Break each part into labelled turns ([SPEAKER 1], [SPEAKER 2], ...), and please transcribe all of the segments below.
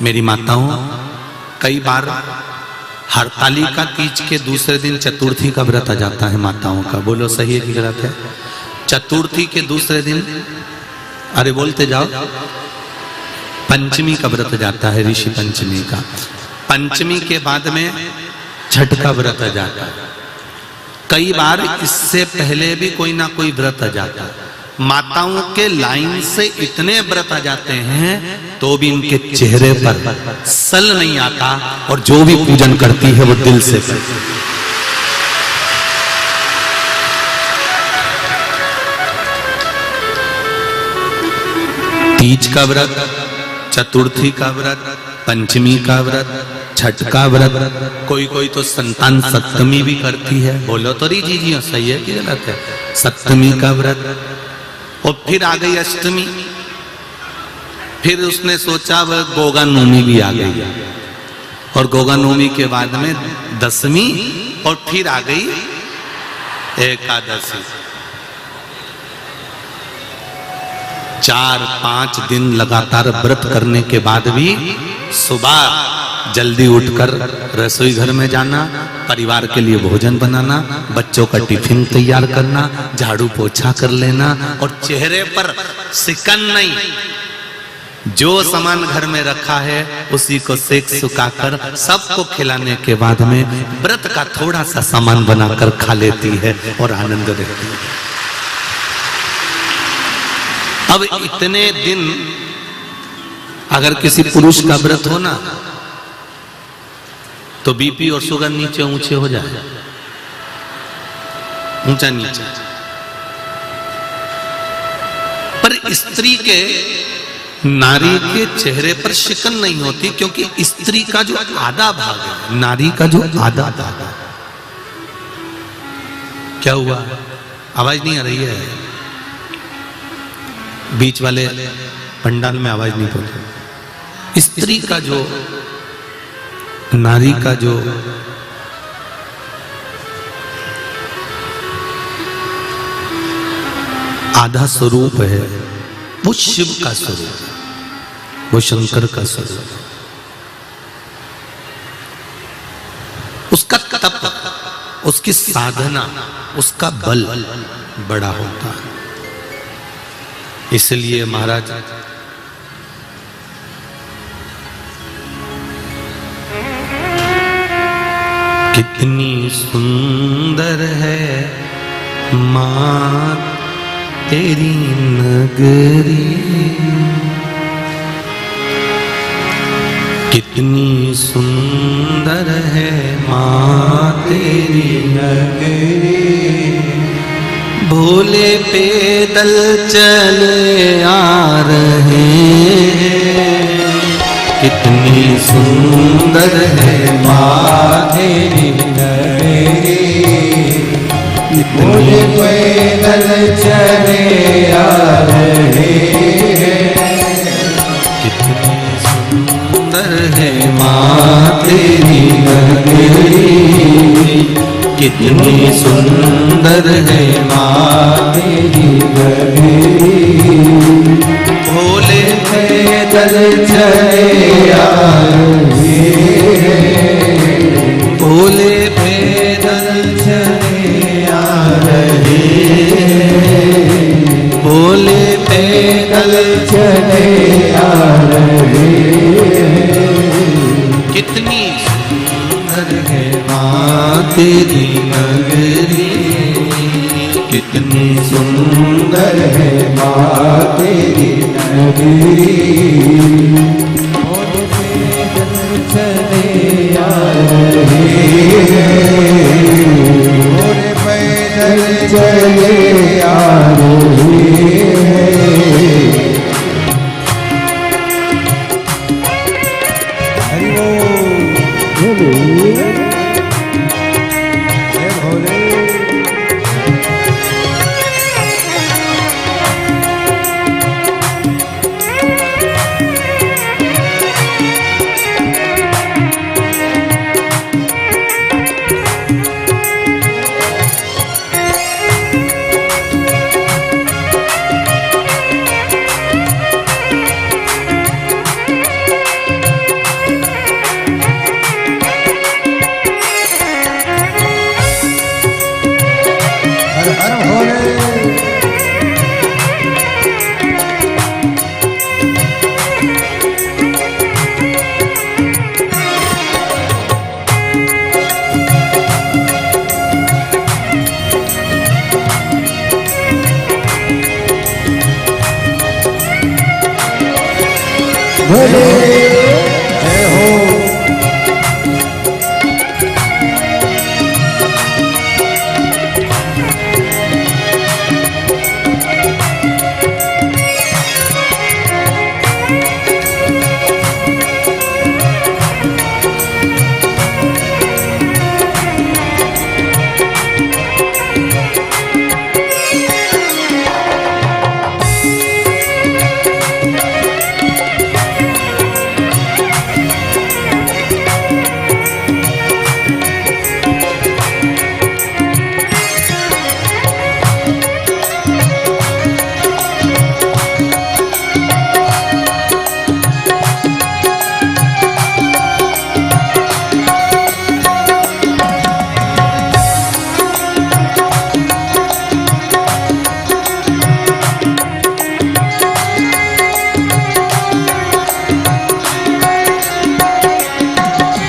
[SPEAKER 1] मेरी माताओं, कई बार हरतालिका तीज के दूसरे दिन चतुर्थी का व्रत आ जाता है माताओं का। बोलो सही है कि गलत है? चतुर्थी के दूसरे दिन, अरे बोलते जाओ, पंचमी का व्रत जाता है, ऋषि पंचमी का। पंचमी के बाद में छठ का व्रत आ जाता है। कई बार इससे पहले भी कोई ना कोई व्रत आ जाता है। माताओं के लाइन से इतने व्रत आ जाते हैं तो भी इनके चेहरे पर सल नहीं आता, और जो भी पूजन करती है वो दिल से करती है। तीज का व्रत, चतुर्थी का व्रत, पंचमी का व्रत, छठ का व्रत, कोई कोई तो संतान सप्तमी भी करती है। बोलो तो री जी सही है कि गलत है? सप्तमी का व्रत, और फिर आ गई अष्टमी, फिर उसने सोचा वह गोगा नवमी भी आ गई, और गोगा नवमी के बाद में दशमी, और फिर आ गई एकादशी। 4-5 दिन लगातार व्रत करने के बाद भी सुबह जल्दी उठकर रसोई घर में जाना, परिवार के लिए भोजन बनाना, बच्चों का टिफिन तैयार करना, झाड़ू पोछा कर लेना, और चेहरे पर सिकन नहीं, जो सामान घर में रखा है उसी को सेक सुखाकर सबको खिलाने के बाद में व्रत का थोड़ा सा सामान बनाकर खा लेती है और आनंद रहती है। अब इतने दिन अगर किसी पुरुष का व्रत हो ना, तो बीपी और शुगर नीचे ऊंचे हो जाए, ऊंचा नीचे। पर स्त्री के, नारी के चेहरे पर शिकन नहीं होती, क्योंकि स्त्री का जो आधा भाग है, नारी का जो आधा भाग है, क्या हुआ? आवाज नहीं आ रही है? बीच वाले पंडाल में आवाज नहीं पहुंची। स्त्री का जो, नारी का जो आधा स्वरूप है वो शिव का स्वरूप है, वो शंकर का स्वरूप है। उसका तप, उसकी साधना, उसका बल बड़ा होता है। इसलिए महाराज कितनी सुंदर है माँ तेरी नगरी, कितनी सुंदर है माँ तेरी नगरी, भोले पैदल चले आ रहे हैं, कितनी सुंदर है माँ तेरी नगरी, भोले पैदल चले आ रहे हैं, कितनी सुंदर है माँ तेरी नगरी, कितनी सुंदर है माँ तेरी नगरी, भोले पैदल चले आ रहे हैं, भोले पैदल चले आ रहे हैं, भोले पैदल चले आ रहे हैं, कितनी सुंदर है माँ तेरी नगरी, कितनी सुंदर है माँ तेरी नगरी, भोले पैदल चले आ रहे हैं, भोले पैदल चले आ रहे हैं। हरि बोल, जय भोले।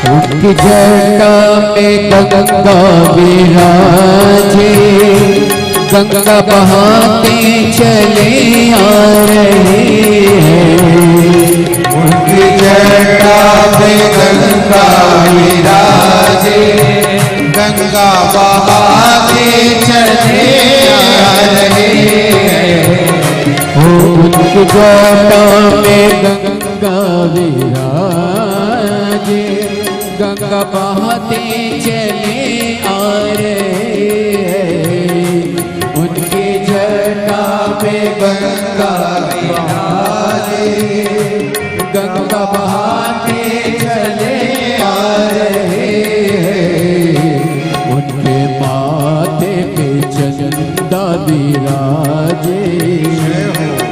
[SPEAKER 2] उनकी जटा में गंगा विराजे, गंगा बहाते चले आ रहे हैं।
[SPEAKER 3] उनकी जटा में गंगा विराजे, गंगा बहाते चले आ रहे हैं।
[SPEAKER 2] उनकी जटा में गंगा विराजे, गंगा बहाते चले आ रहे हैं। उनकी जटा में गंगा विराजे, गंगा बहाते चले आ रहे हैं। उनके माथे पे चंदा विराजे,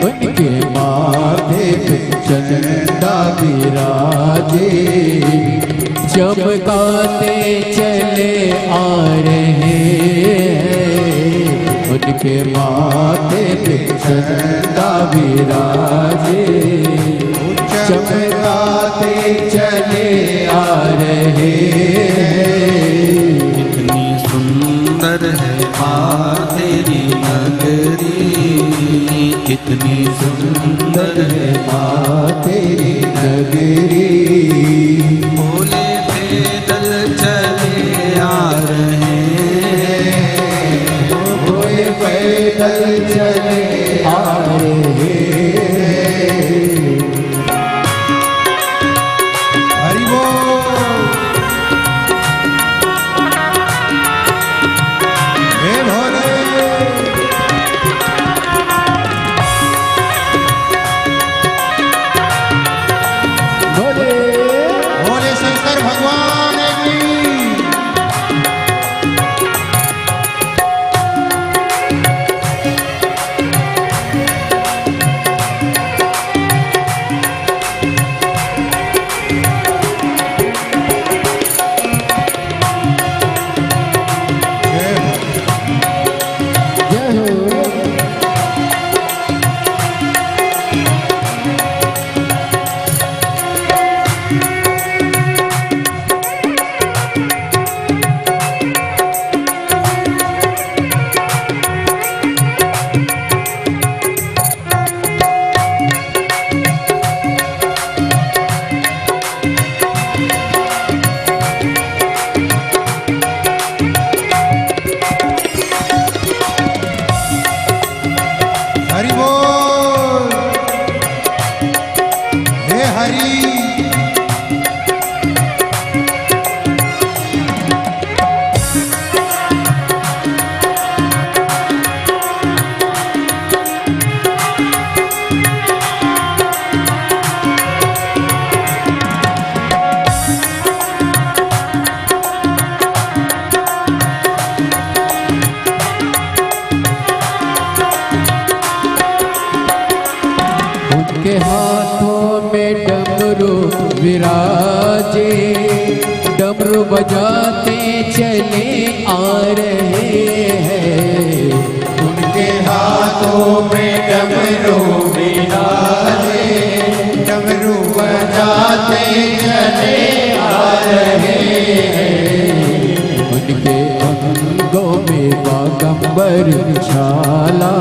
[SPEAKER 2] उनके माथे पे चंदा विराजे, चमकाते चले आ रहे हैं। उनके माथे पे चंदा विराजे, चमकाते चले आ रहे हैं।
[SPEAKER 1] कितनी सुंदर है माँ तेरी नगरी, कितनी सुंदर है
[SPEAKER 2] माँ तेरी नगरी।
[SPEAKER 1] भोले पैदल चले आ रहे हैं,
[SPEAKER 2] भोले पैदल चले आ रहे हैं।
[SPEAKER 3] हरि बोल। हे भोले।
[SPEAKER 2] भोले
[SPEAKER 3] भोले शंकर भगवान की।
[SPEAKER 2] जय हो।
[SPEAKER 3] हरि बोल। हे हरि।
[SPEAKER 2] उनके हाथों में डमरू विराजे, डमरू बजाते चले आ रहे हैं।
[SPEAKER 3] उनके हाथों में डमरू विराजे, डमरू बजाते चले आ रहे हैं।
[SPEAKER 2] उनके अंगों में बागंबर छाला,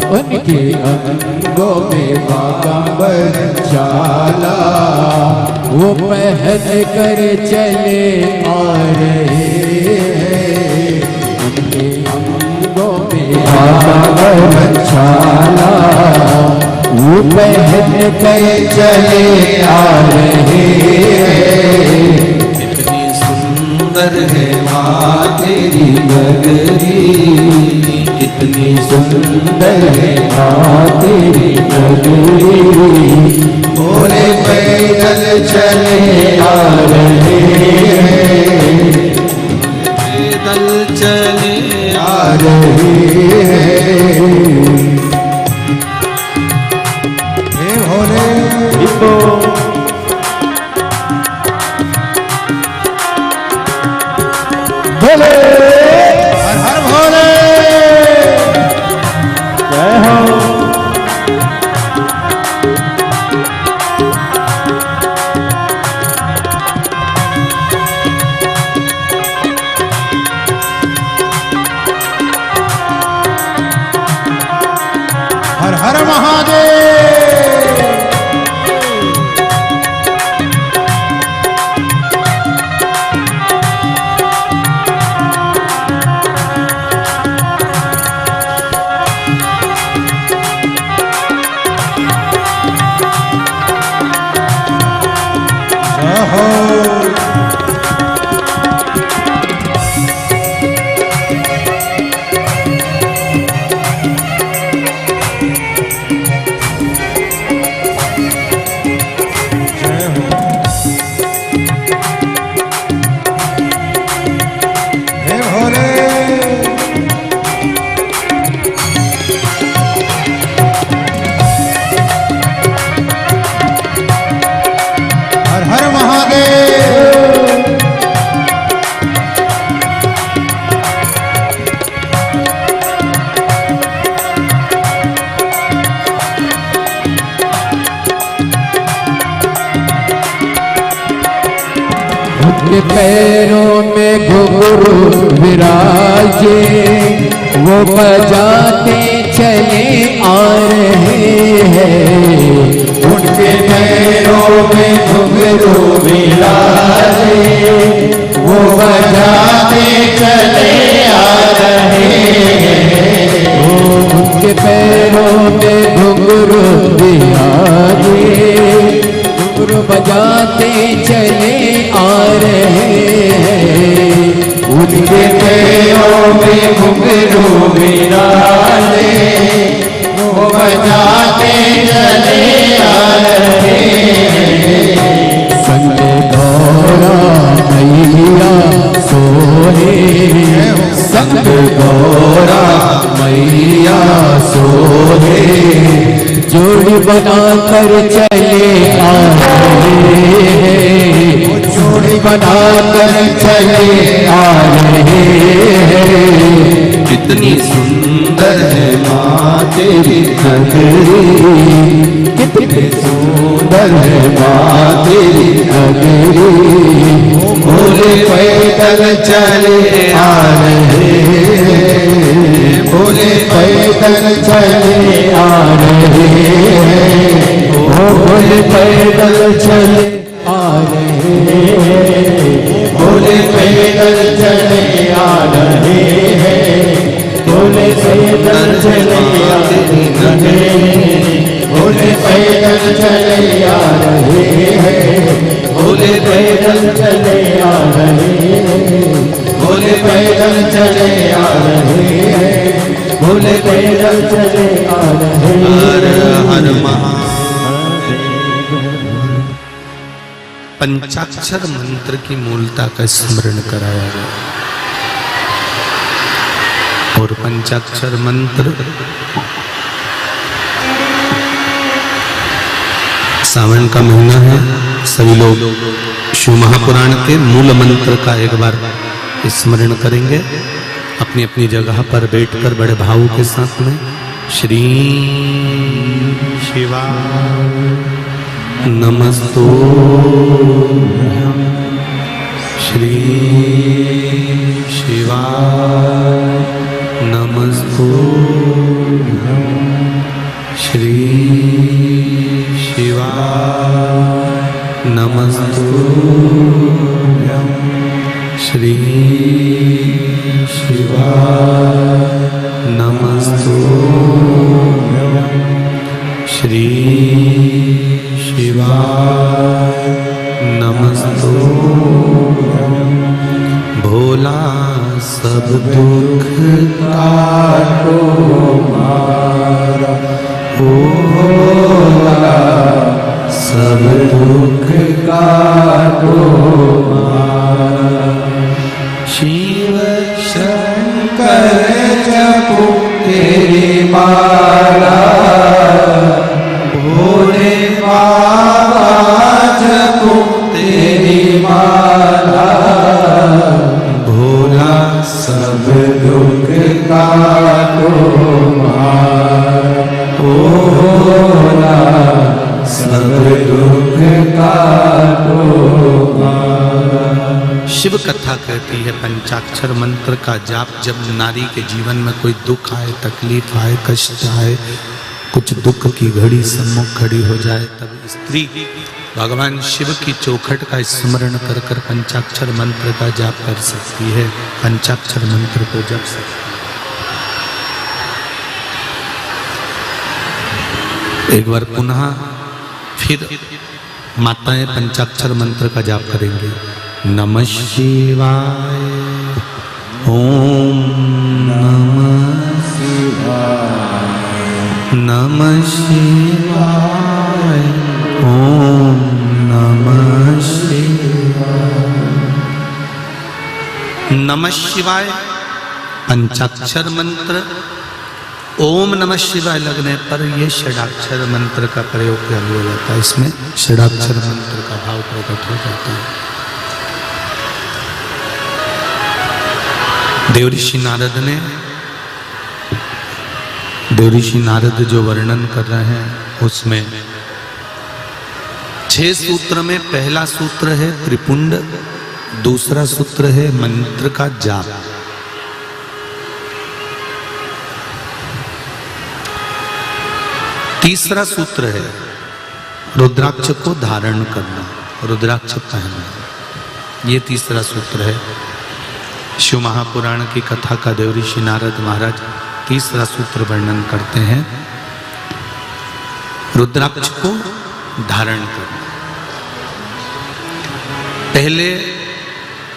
[SPEAKER 2] उनके अंगों में बागंबर छाला, वो पहन कर चले आ रहे हैं। उनके अंगों में बागंबर छाला, वो पहन कर चले आ रहे हैं।
[SPEAKER 1] कितनी सुंदर है माँ तेरी नगरी, कितनी
[SPEAKER 2] सुंदर है माँ तेरी नगरी।
[SPEAKER 3] भोले पैदल चले
[SPEAKER 2] आ रहे हैं,
[SPEAKER 1] पैदल चले
[SPEAKER 2] आ रहे हैं।
[SPEAKER 3] हे भोले।
[SPEAKER 2] भोले
[SPEAKER 3] हर हर भोले।
[SPEAKER 2] जय हो।
[SPEAKER 3] जय हो
[SPEAKER 2] उनके पैरों में घुंघरू विराजे, वो बजाते चले आ रहे हैं।
[SPEAKER 3] उनके पैरों में घुंघरू विराजे, वो बजाते चले आ रहे हैं।
[SPEAKER 2] उनके पैरों में घुंघरू विराजे, घुंघरू बजाते चले आ रहे हैं।
[SPEAKER 3] उनके पैरों में घुंघरू विराजे, वो बजाते चले आ रहे हैं।
[SPEAKER 2] संग गौरा मैया सोहे, संग गौरा मैया सोहे, जोड़ी बनाकर चले आ रहे हैं। जोड़ी बनाकर चले आ रहे हैं।
[SPEAKER 1] कितनी सुंदर है
[SPEAKER 2] माँ तेरी नगरी, कितनी सुंदर है माँ तेरी नगरी।
[SPEAKER 3] भोले पैदल चले आ रहे हैं। भोले पैदल चले आ रहे हैं।
[SPEAKER 2] भोले पैदल चले आ रहे हैं।
[SPEAKER 3] भोले पैदल चले आ रहे हैं। भोले पैदल चले आ रहे हैं। भोले पैदल चले आ रहे हैं। भोले पैदल चले आ रहे हैं। भोले पैदल चले आ रहे हैं। भोले पैदल चले आ रहे हैं।
[SPEAKER 1] हर महादेव। पंचाक्षर मंत्र की मूलता का स्मरण कराया गया और पंचाक्षर मंत्र सावन का महीना है। सभी लोग शिव महापुराण के मूल मंत्र का एक बार स्मरण करेंगे अपनी अपनी जगह पर बैठकर बड़े भाव के साथ में। श्री शिवा नमस्तु, श्री शिवा नमस्तु, श्री शिवा नमस्तु, श्री शिवा नमस्तु, श्री शिवा नमस्तु। भोला सब दुख काटो मारा, भोला सब दुख काटो मारा। शिव शंकर जपो तेरी माला, भोले बाबा जपो तेरी माला। भोला सब दुख काटो मारा, भोला सब दुख काटो मारा। शिव कथा कहती है पंचाक्षर मंत्र का जाप जब नारी के जीवन में कोई दुख आए, तकलीफ आए, कष्ट आए, कुछ दुख की घड़ी सम्मुख खड़ी हो जाए, तब स्त्री भगवान शिव की चौखट का स्मरण कर कर पंचाक्षर मंत्र का जाप कर सकती है, पंचाक्षर मंत्र को जप सकती है। एक बार पुनः फिर माताएं पंचाक्षर मंत्र का जाप करेंगे। नमः शिवाय, ओम नमः शिवाय, नमः शिवाय, ओम नमः शिवाय। नमः शिवाय पंचाक्षर मंत्र, ओम नमः शिवाय लगने पर यह षडाक्षर मंत्र का प्रयोग चालू हो जाता है। इसमें षडाक्षर मंत्र का भाव प्रकट हो जाता है। देवऋषि नारद जो वर्णन कर रहे हैं उसमें 6 सूत्र में पहला सूत्र है त्रिपुंड, दूसरा सूत्र है मंत्र का जाप, तीसरा सूत्र है रुद्राक्ष को धारण करना, रुद्राक्ष पहनना। ये तीसरा सूत्र है। शिव महापुराण की कथा का देवऋषि नारद महाराज तीसरा सूत्र वर्णन करते हैं, रुद्राक्ष को धारण करना। पहले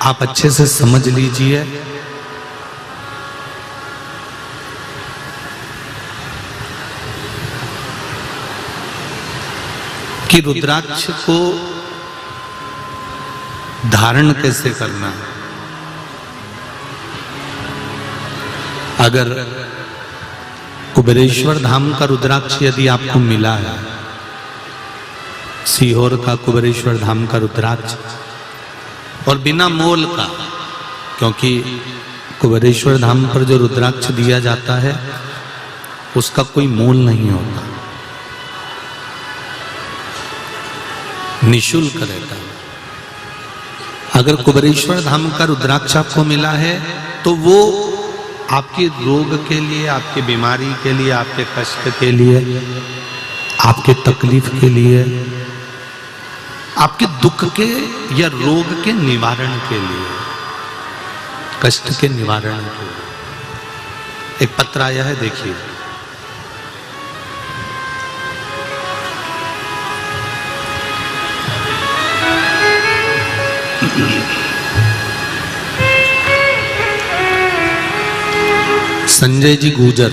[SPEAKER 1] आप अच्छे से समझ लीजिए कि रुद्राक्ष को धारण कैसे करना है। अगर कुबेरेश्वर धाम का रुद्राक्ष यदि आपको मिला है, सीहोर का कुबेरेश्वर धाम का रुद्राक्ष, और बिना मोल का, क्योंकि कुबेरेश्वर धाम पर जो रुद्राक्ष दिया जाता है उसका कोई मोल नहीं होता, निशुल्क रहता है। अगर कुबेरेश्वर धाम का रुद्राक्ष आपको मिला है तो वो आपके रोग के लिए, आपके बीमारी के लिए, आपके कष्ट के लिए, आपके तकलीफ के लिए, आपके दुख के या रोग के निवारण के लिए, कष्ट के निवारण के लिए। एक पत्र आया है, देखिए। संजय जी गुजर,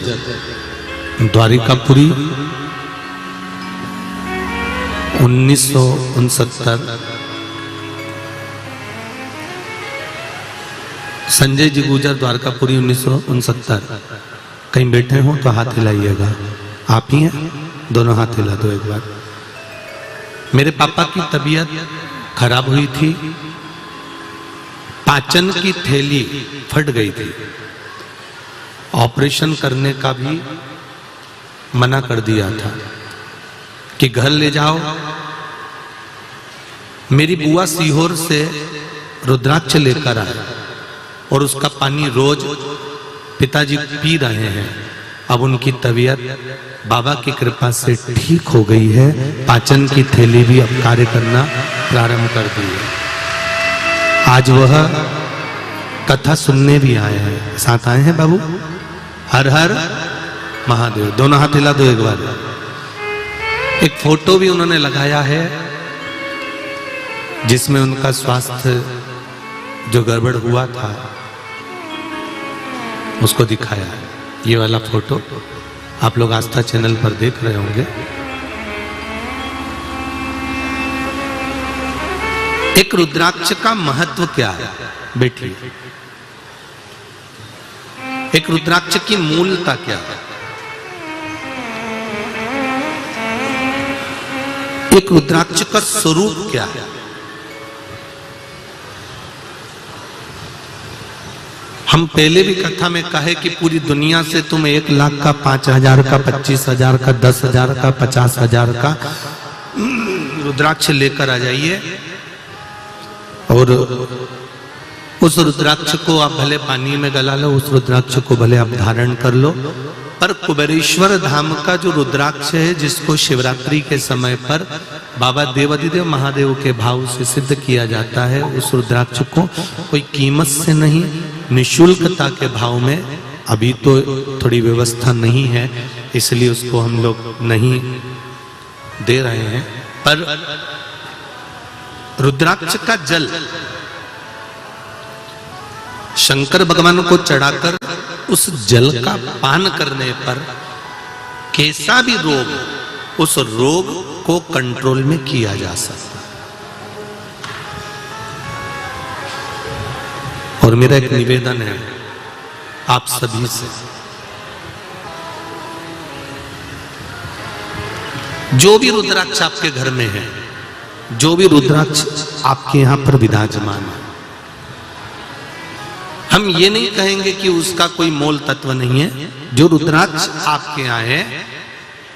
[SPEAKER 1] द्वारिकापुरी, 1969। संजय जी गुजर, द्वारकापुरी, 1969। कहीं बैठे हो तो हाथ हिलाइएगा। आप ही हैं? दोनों हाथ हिला दो एक बार। मेरे पापा की तबीयत खराब हुई थी, पाचन की थैली फट गई थी, ऑपरेशन करने का भी मना कर दिया था कि घर ले जाओ। मेरी बुआ सीहोर से रुद्राक्ष लेकर आए और उसका पानी रोज पिताजी पी रहे हैं। अब उनकी तबीयत बाबा की कृपा से ठीक हो गई है, पाचन की थैली भी अब कार्य करना प्रारंभ कर दी है। आज वह कथा सुनने भी आए हैं, साथ आए हैं बाबू। हर हर महादेव। दोनों हाथ हिला दो एक बार। एक फोटो भी उन्होंने लगाया है जिसमें उनका स्वास्थ्य जो गड़बड़ हुआ था उसको दिखाया है। ये वाला फोटो आप लोग आस्था चैनल पर देख रहे होंगे। एक रुद्राक्ष का महत्व क्या है? बैठिए। एक रुद्राक्ष की मूलता क्या है? एक रुद्राक्ष का स्वरूप क्या है? हम पहले भी कथा में कहे कि पूरी दुनिया से तुम 1 लाख का, 5,000 का, 25,000 का, 10,000 का, 50,000 का रुद्राक्ष लेकर आ जाइए और उस रुद्राक्ष को आप भले पानी में गला लो, उस रुद्राक्ष को भले आप धारण कर लो, पर कुबेरेश्वर धाम का जो रुद्राक्ष है जिसको शिवरात्रि के समय पर बाबा देवाधिदेव महादेव के भाव से सिद्ध किया जाता है, उस रुद्राक्ष को कोई कीमत से नहीं, निशुल्कता के भाव में, अभी तो थोड़ी व्यवस्था नहीं है इसलिए उसको हम लोग नहीं दे रहे हैं, पर रुद्राक्ष का जल शंकर भगवान को चढ़ाकर उस जल का पान करने पर कैसा भी रोग, उस रोग को कंट्रोल में किया जा सकता। और मेरा एक निवेदन है आप सभी से, जो भी रुद्राक्ष आपके घर में है, जो भी रुद्राक्ष आपके यहां पर विराजमान है, हम ये नहीं कहेंगे कि उसका कोई मोल तत्व नहीं है। जो रुद्राक्ष आपके यहाँ है,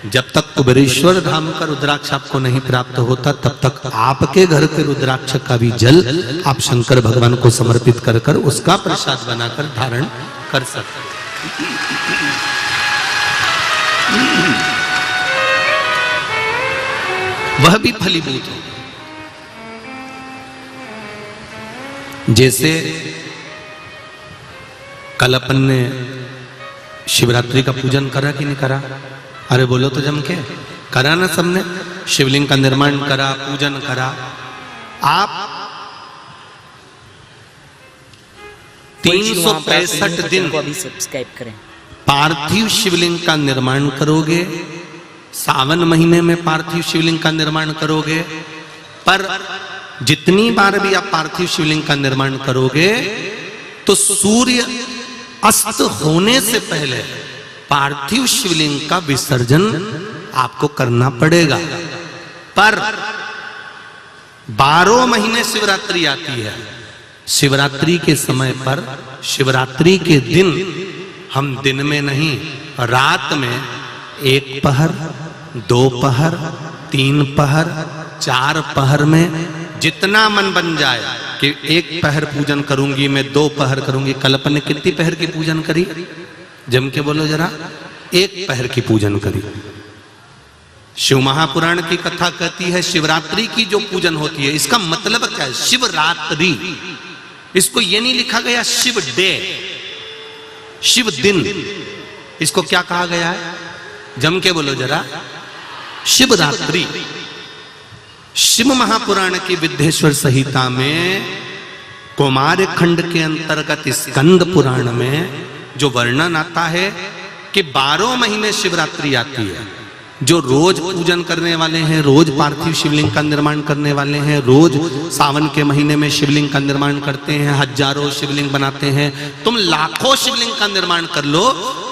[SPEAKER 1] जब तक कुबेरेश्वर धाम का रुद्राक्ष आपको नहीं प्राप्त होता, तब तक आपके घर के रुद्राक्ष का भी जल आप शंकर भगवान को समर्पित कर कर उसका प्रसाद बनाकर धारण कर सकते। वह भी फलीभूत हो। जैसे कल अपन ने शिवरात्रि का पूजन करा कि नहीं करा? अरे बोलो तो जम के करा ना सबने। शिवलिंग का निर्माण करा, पूजन करा। आप 365 दिन
[SPEAKER 4] को अभी सब्सक्राइब करें।
[SPEAKER 1] पार्थिव शिवलिंग का निर्माण करोगे, सावन महीने में पार्थिव शिवलिंग का निर्माण करोगे, पर जितनी बार भी आप पार्थिव शिवलिंग का निर्माण करोगे तो सूर्य अस्त होने से पहले पार्थिव शिवलिंग का विसर्जन आपको करना पड़ेगा। पर 12 महीने शिवरात्रि आती है। शिवरात्रि के समय पर, शिवरात्रि के दिन हम दिन में नहीं, रात में 1 पहर, 2 पहर, 3 पहर, 4 पहर में जितना मन बन जाए कि 1 पहर पूजन करूंगी मैं, 2 पहर करूंगी। कल अपन ने कितनी पहर की पूजन करी? जम के बोलो जरा। 1 पहर की पूजन करी। शिव महापुराण की कथा कहती है शिवरात्रि की जो पूजन होती है, इसका मतलब क्या है? शिवरात्रि, इसको ये नहीं लिखा गया शिव डे, शिव दिन। इसको क्या कहा गया है? जम के बोलो जरा। शिवरात्रि। शिव महापुराण की विद्येश्वर संहिता में कौमार खंड के अंतर्गत स्कंद पुराण में जो वर्णन आता है कि 12 महीने शिवरात्रि आती है। जो रोज पूजन करने वाले हैं, रोज पार्थिव शिवलिंग का निर्माण करने वाले हैं, रोज सावन के महीने में शिवलिंग का निर्माण करते हैं, हजारों शिवलिंग बनाते हैं। तुम लाखों शिवलिंग का निर्माण कर लो,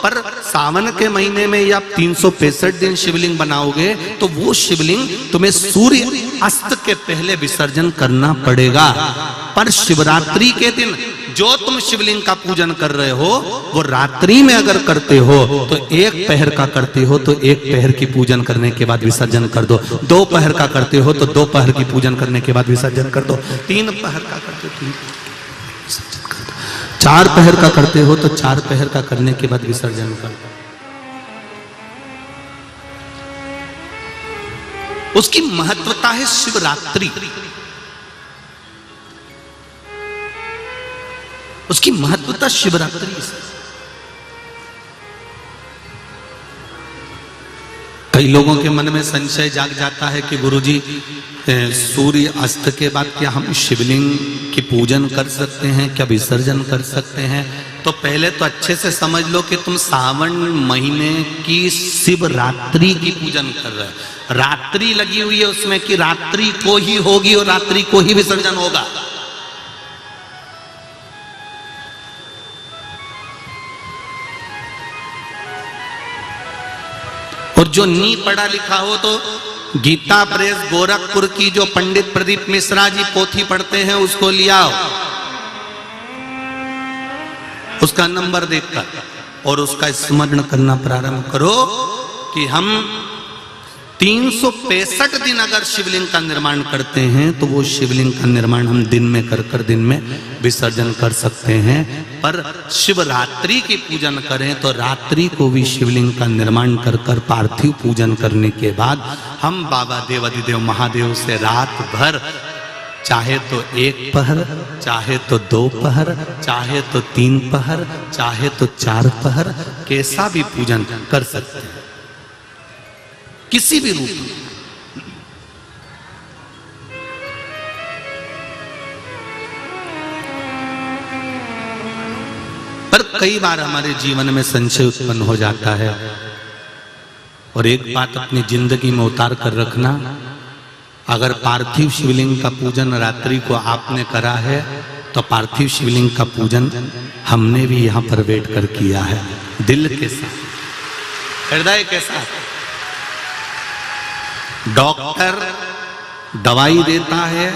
[SPEAKER 1] पर सावन के महीने में या 365 दिन शिवलिंग बनाओगे तो वो शिवलिंग तुम्हें सूर्य अस्त के पहले विसर्जन करना पड़ेगा। पर शिवरात्रि के दिन जो तुम शिवलिंग का पूजन कर रहे हो, वो रात्रि में अगर करते हो तो 1 पहर का करते हो तो 1 पहर की पूजन करने के बाद विसर्जन कर दो। 2 पहर का करते हो तो 2 पहर की पूजन करने के बाद विसर्जन कर दो। 3 पहर का करते हो 3 विसर्जन कर दो। 4 पहर का करते हो तो 4 पहर का करने के बाद विसर्जन कर दो। उसकी महत्वता है शिवरात्रि। उसकी महत्वता शिवरात्रि से। कई लोगों के मन में संशय जाग जाता है कि गुरुजी, सूर्य अस्त के बाद क्या हम शिवलिंग की पूजन कर सकते हैं, क्या विसर्जन कर सकते हैं? तो पहले तो अच्छे से समझ लो कि तुम सावन महीने की शिवरात्रि की पूजन कर रहे हो। रात्रि लगी हुई है उसमें कि रात्रि को ही होगी और रात्रि को ही विसर्जन होगा। और जो नी पढ़ा लिखा हो तो गीता प्रेस गोरखपुर की जो पंडित प्रदीप मिश्रा जी पोथी पढ़ते हैं उसको लिया, उसका नंबर देखकर और उसका स्मरण करना प्रारंभ करो कि हम 365 दिन अगर शिवलिंग का निर्माण करते हैं तो वो शिवलिंग का निर्माण हम दिन में कर दिन में विसर्जन कर सकते हैं। पर शिवरात्रि की पूजन करें तो रात्रि को भी शिवलिंग का निर्माण कर पार्थिव पूजन करने के बाद हम बाबा देवाधिदेव महादेव से रात भर, चाहे तो 1 पहर, चाहे तो 2 पहर, चाहे तो 3 पहर, चाहे तो 4 पहर, कैसा भी पूजन कर सकते हैं, किसी भी रूप में। पर कई बार हमारे जीवन में संशय उत्पन्न हो जाता है। और एक बात अपनी जिंदगी में उतार कर रखना, अगर पार्थिव शिवलिंग का पूजन रात्रि को आपने करा है तो पार्थिव शिवलिंग का पूजन हमने भी यहां पर बैठ कर किया है, दिल के साथ, हृदय के साथ। डॉक्टर दवाई देता है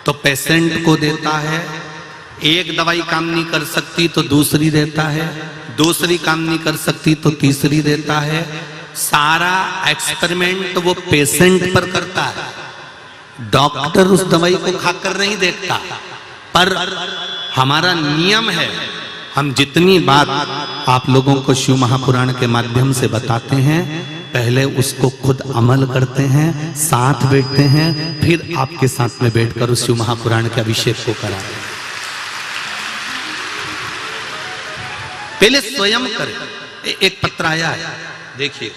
[SPEAKER 1] तो पेशेंट को देता है, एक दवाई काम नहीं कर सकती तो दूसरी देता है, दूसरी काम नहीं कर सकती तो तीसरी देता है। सारा एक्सपेरिमेंट वो पेशेंट पर करता है, डॉक्टर उस दवाई को खाकर नहीं देखता। पर हमारा नियम है, हम जितनी बात आप लोगों को शिव महापुराण के माध्यम से बताते हैं, पहले उसको खुद अमल करते हैं, साथ बैठते हैं, फिर आपके साथ में बैठकर उस शिव महापुराण के अभिषेक को कराते हैं। पहले स्वयं करें। एक पत्र आया है, देखिए।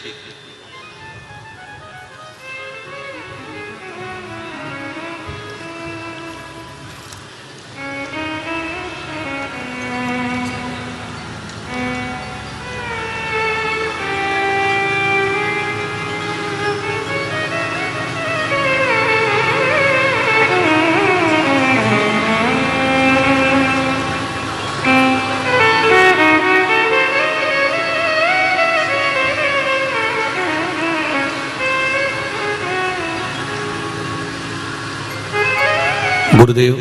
[SPEAKER 1] गुरुदेव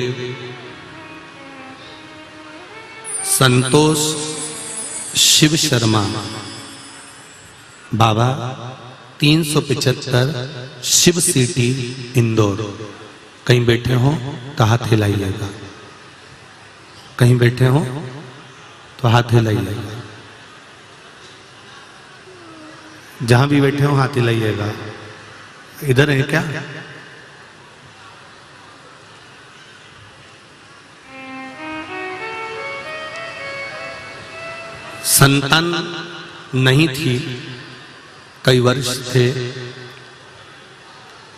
[SPEAKER 1] संतोष शिव शर्मा बाबा 375 शिव सिटी इंदौर। कहीं बैठे हो तो हाथ हिलाइएगा, कहीं बैठे हो तो हाथ हिलाइएगा, जहां भी बैठे हो हाथ हिलाइएगा। इधर है क्या? संतान नहीं थी, कई वर्ष थे।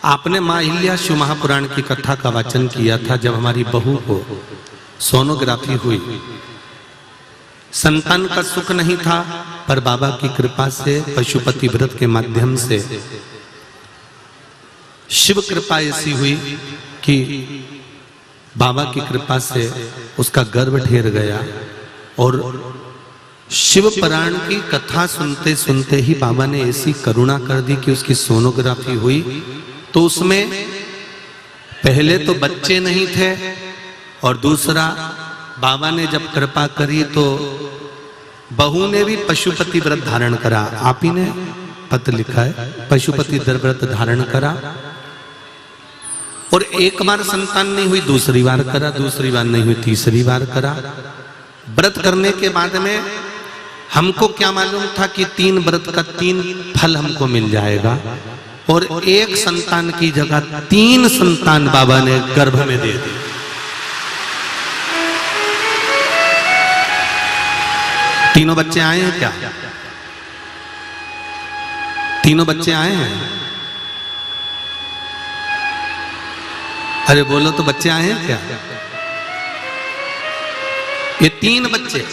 [SPEAKER 1] आपने मां अहिल्या शिव महापुराण की कथा का वाचन किया था जब हमारी बहू को सोनोग्राफी हुई। संतान का सुख नहीं था, पर बाबा की कृपा से पशुपति व्रत के माध्यम से शिव कृपा ऐसी हुई कि बाबा की कृपा से उसका गर्भ ठहर गया। और शिव पुराण की कथा सुनते सुनते ही बाबा ने ऐसी करुणा कर दी कि उसकी सोनोग्राफी हुई तो उसमें पहले तो बच्चे नहीं थे, और दूसरा बाबा ने जब कृपा करी तो बहू ने भी पशुपति व्रत धारण करा। आप ही ने पत्र लिखा है, पशुपति व्रत धारण करा। और एक बार संतान नहीं हुई, दूसरी बार करा, दूसरी बार नहीं हुई, तीसरी बार करा। व्रत करने के बाद में हमको क्या मालूम था कि 3 व्रत का 3 फल हमको मिल जाएगा, और एक संतान की जगह 3 संतान बाबा ने गर्भ में दे दी। तीनों बच्चे आए हैं क्या? तीनों बच्चे आए हैं? अरे बोलो तो, बच्चे आए हैं क्या? ये 3 बच्चे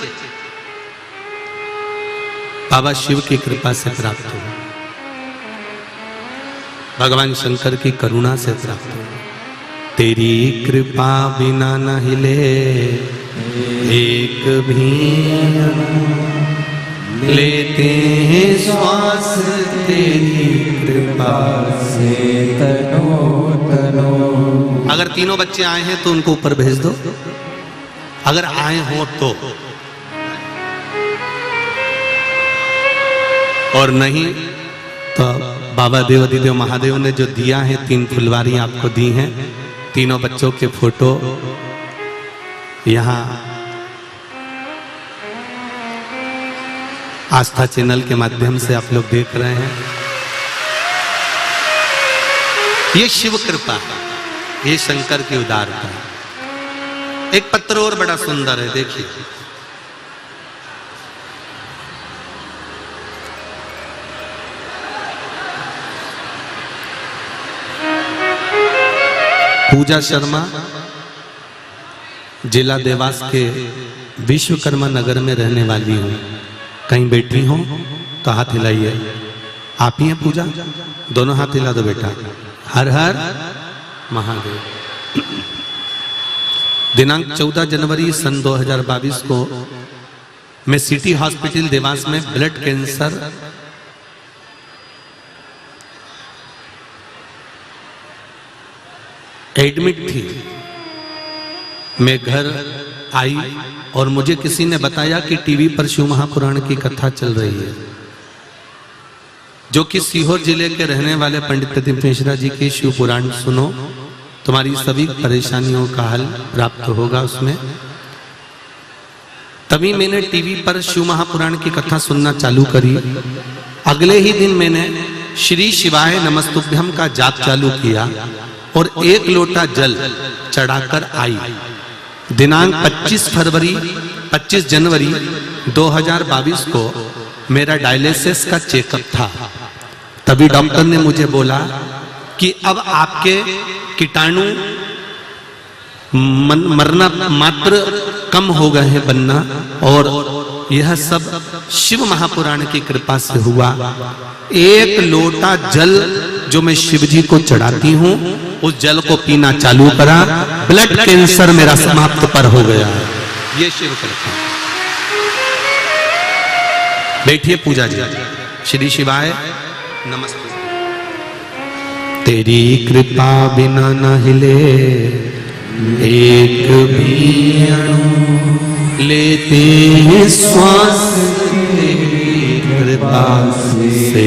[SPEAKER 1] बाबा शिव की कृपा से प्राप्त हुए, भगवान शंकर की करुणा से प्राप्त हुए। तेरी कृपा बिना न हिले एक भी, लेते हैं श्वास तेरी कृपा से तनो तनो। अगर तीनों बच्चे आए हैं तो उनको ऊपर भेज दो, अगर आए हो तो, और नहीं तो बाबा देवाधिदेव महादेव ने जो दिया है 3 फुलवारी आपको दी हैं, तीनों बच्चों के फोटो यहाँ आस्था चैनल के माध्यम से आप लोग देख रहे हैं। ये शिव कृपा है, ये शंकर की उदारता है। एक पत्र और बड़ा सुंदर है, देखिए। पूजा शर्मा जिला देवास के विश्वकर्मा नगर में रहने वाली हूँ। कहीं बैठी हो तो हाथ हिलाइए। आप ही हैं पूजा? दोनों हाथ हिला दो बेटा। हर हर महादेव। दिनांक 14 जनवरी सन 2022 को मैं सिटी हॉस्पिटल देवास में ब्लड कैंसर एडमिट थी। मैं घर आई और मुझे किसी ने बताया कि टीवी पर शिव महापुराण की कथा चल रही है, जो कि सीहोर जिले के रहने वाले पंडित प्रदीप मिश्रा जी की शिव पुराण सुनो, तुम्हारी सभी परेशानियों का हल प्राप्त होगा उसमें। तभी मैंने टीवी पर शिव महापुराण की कथा सुनना चालू करी। अगले ही दिन मैंने श्री शिवाय नमस्तुभ्यम का जाप चालू किया और 1 लोटा जल चढ़ाकर आई। दिनांक 25 जनवरी 2022 को मेरा डायलिसिस का चेकअप था। तभी डॉक्टर ने मुझे बोला कि अब आपके कीटाणु मरना मात्र कम हो गए हैं बनना, और यह सब शिव महापुराण की कृपा से हुआ। 1 लोटा जल जो मैं शिव जी को चढ़ाती हूँ, उस जल को पीना चालू करा, ब्लड कैंसर मेरा समाप्त पर हो गया। ये शिव कृपा। बैठिए पूजा जी। श्री शिवाय नमस्ते। तेरी कृपा बिना न हिले एक भी अणु, लेते श्वास तेरी कृपा से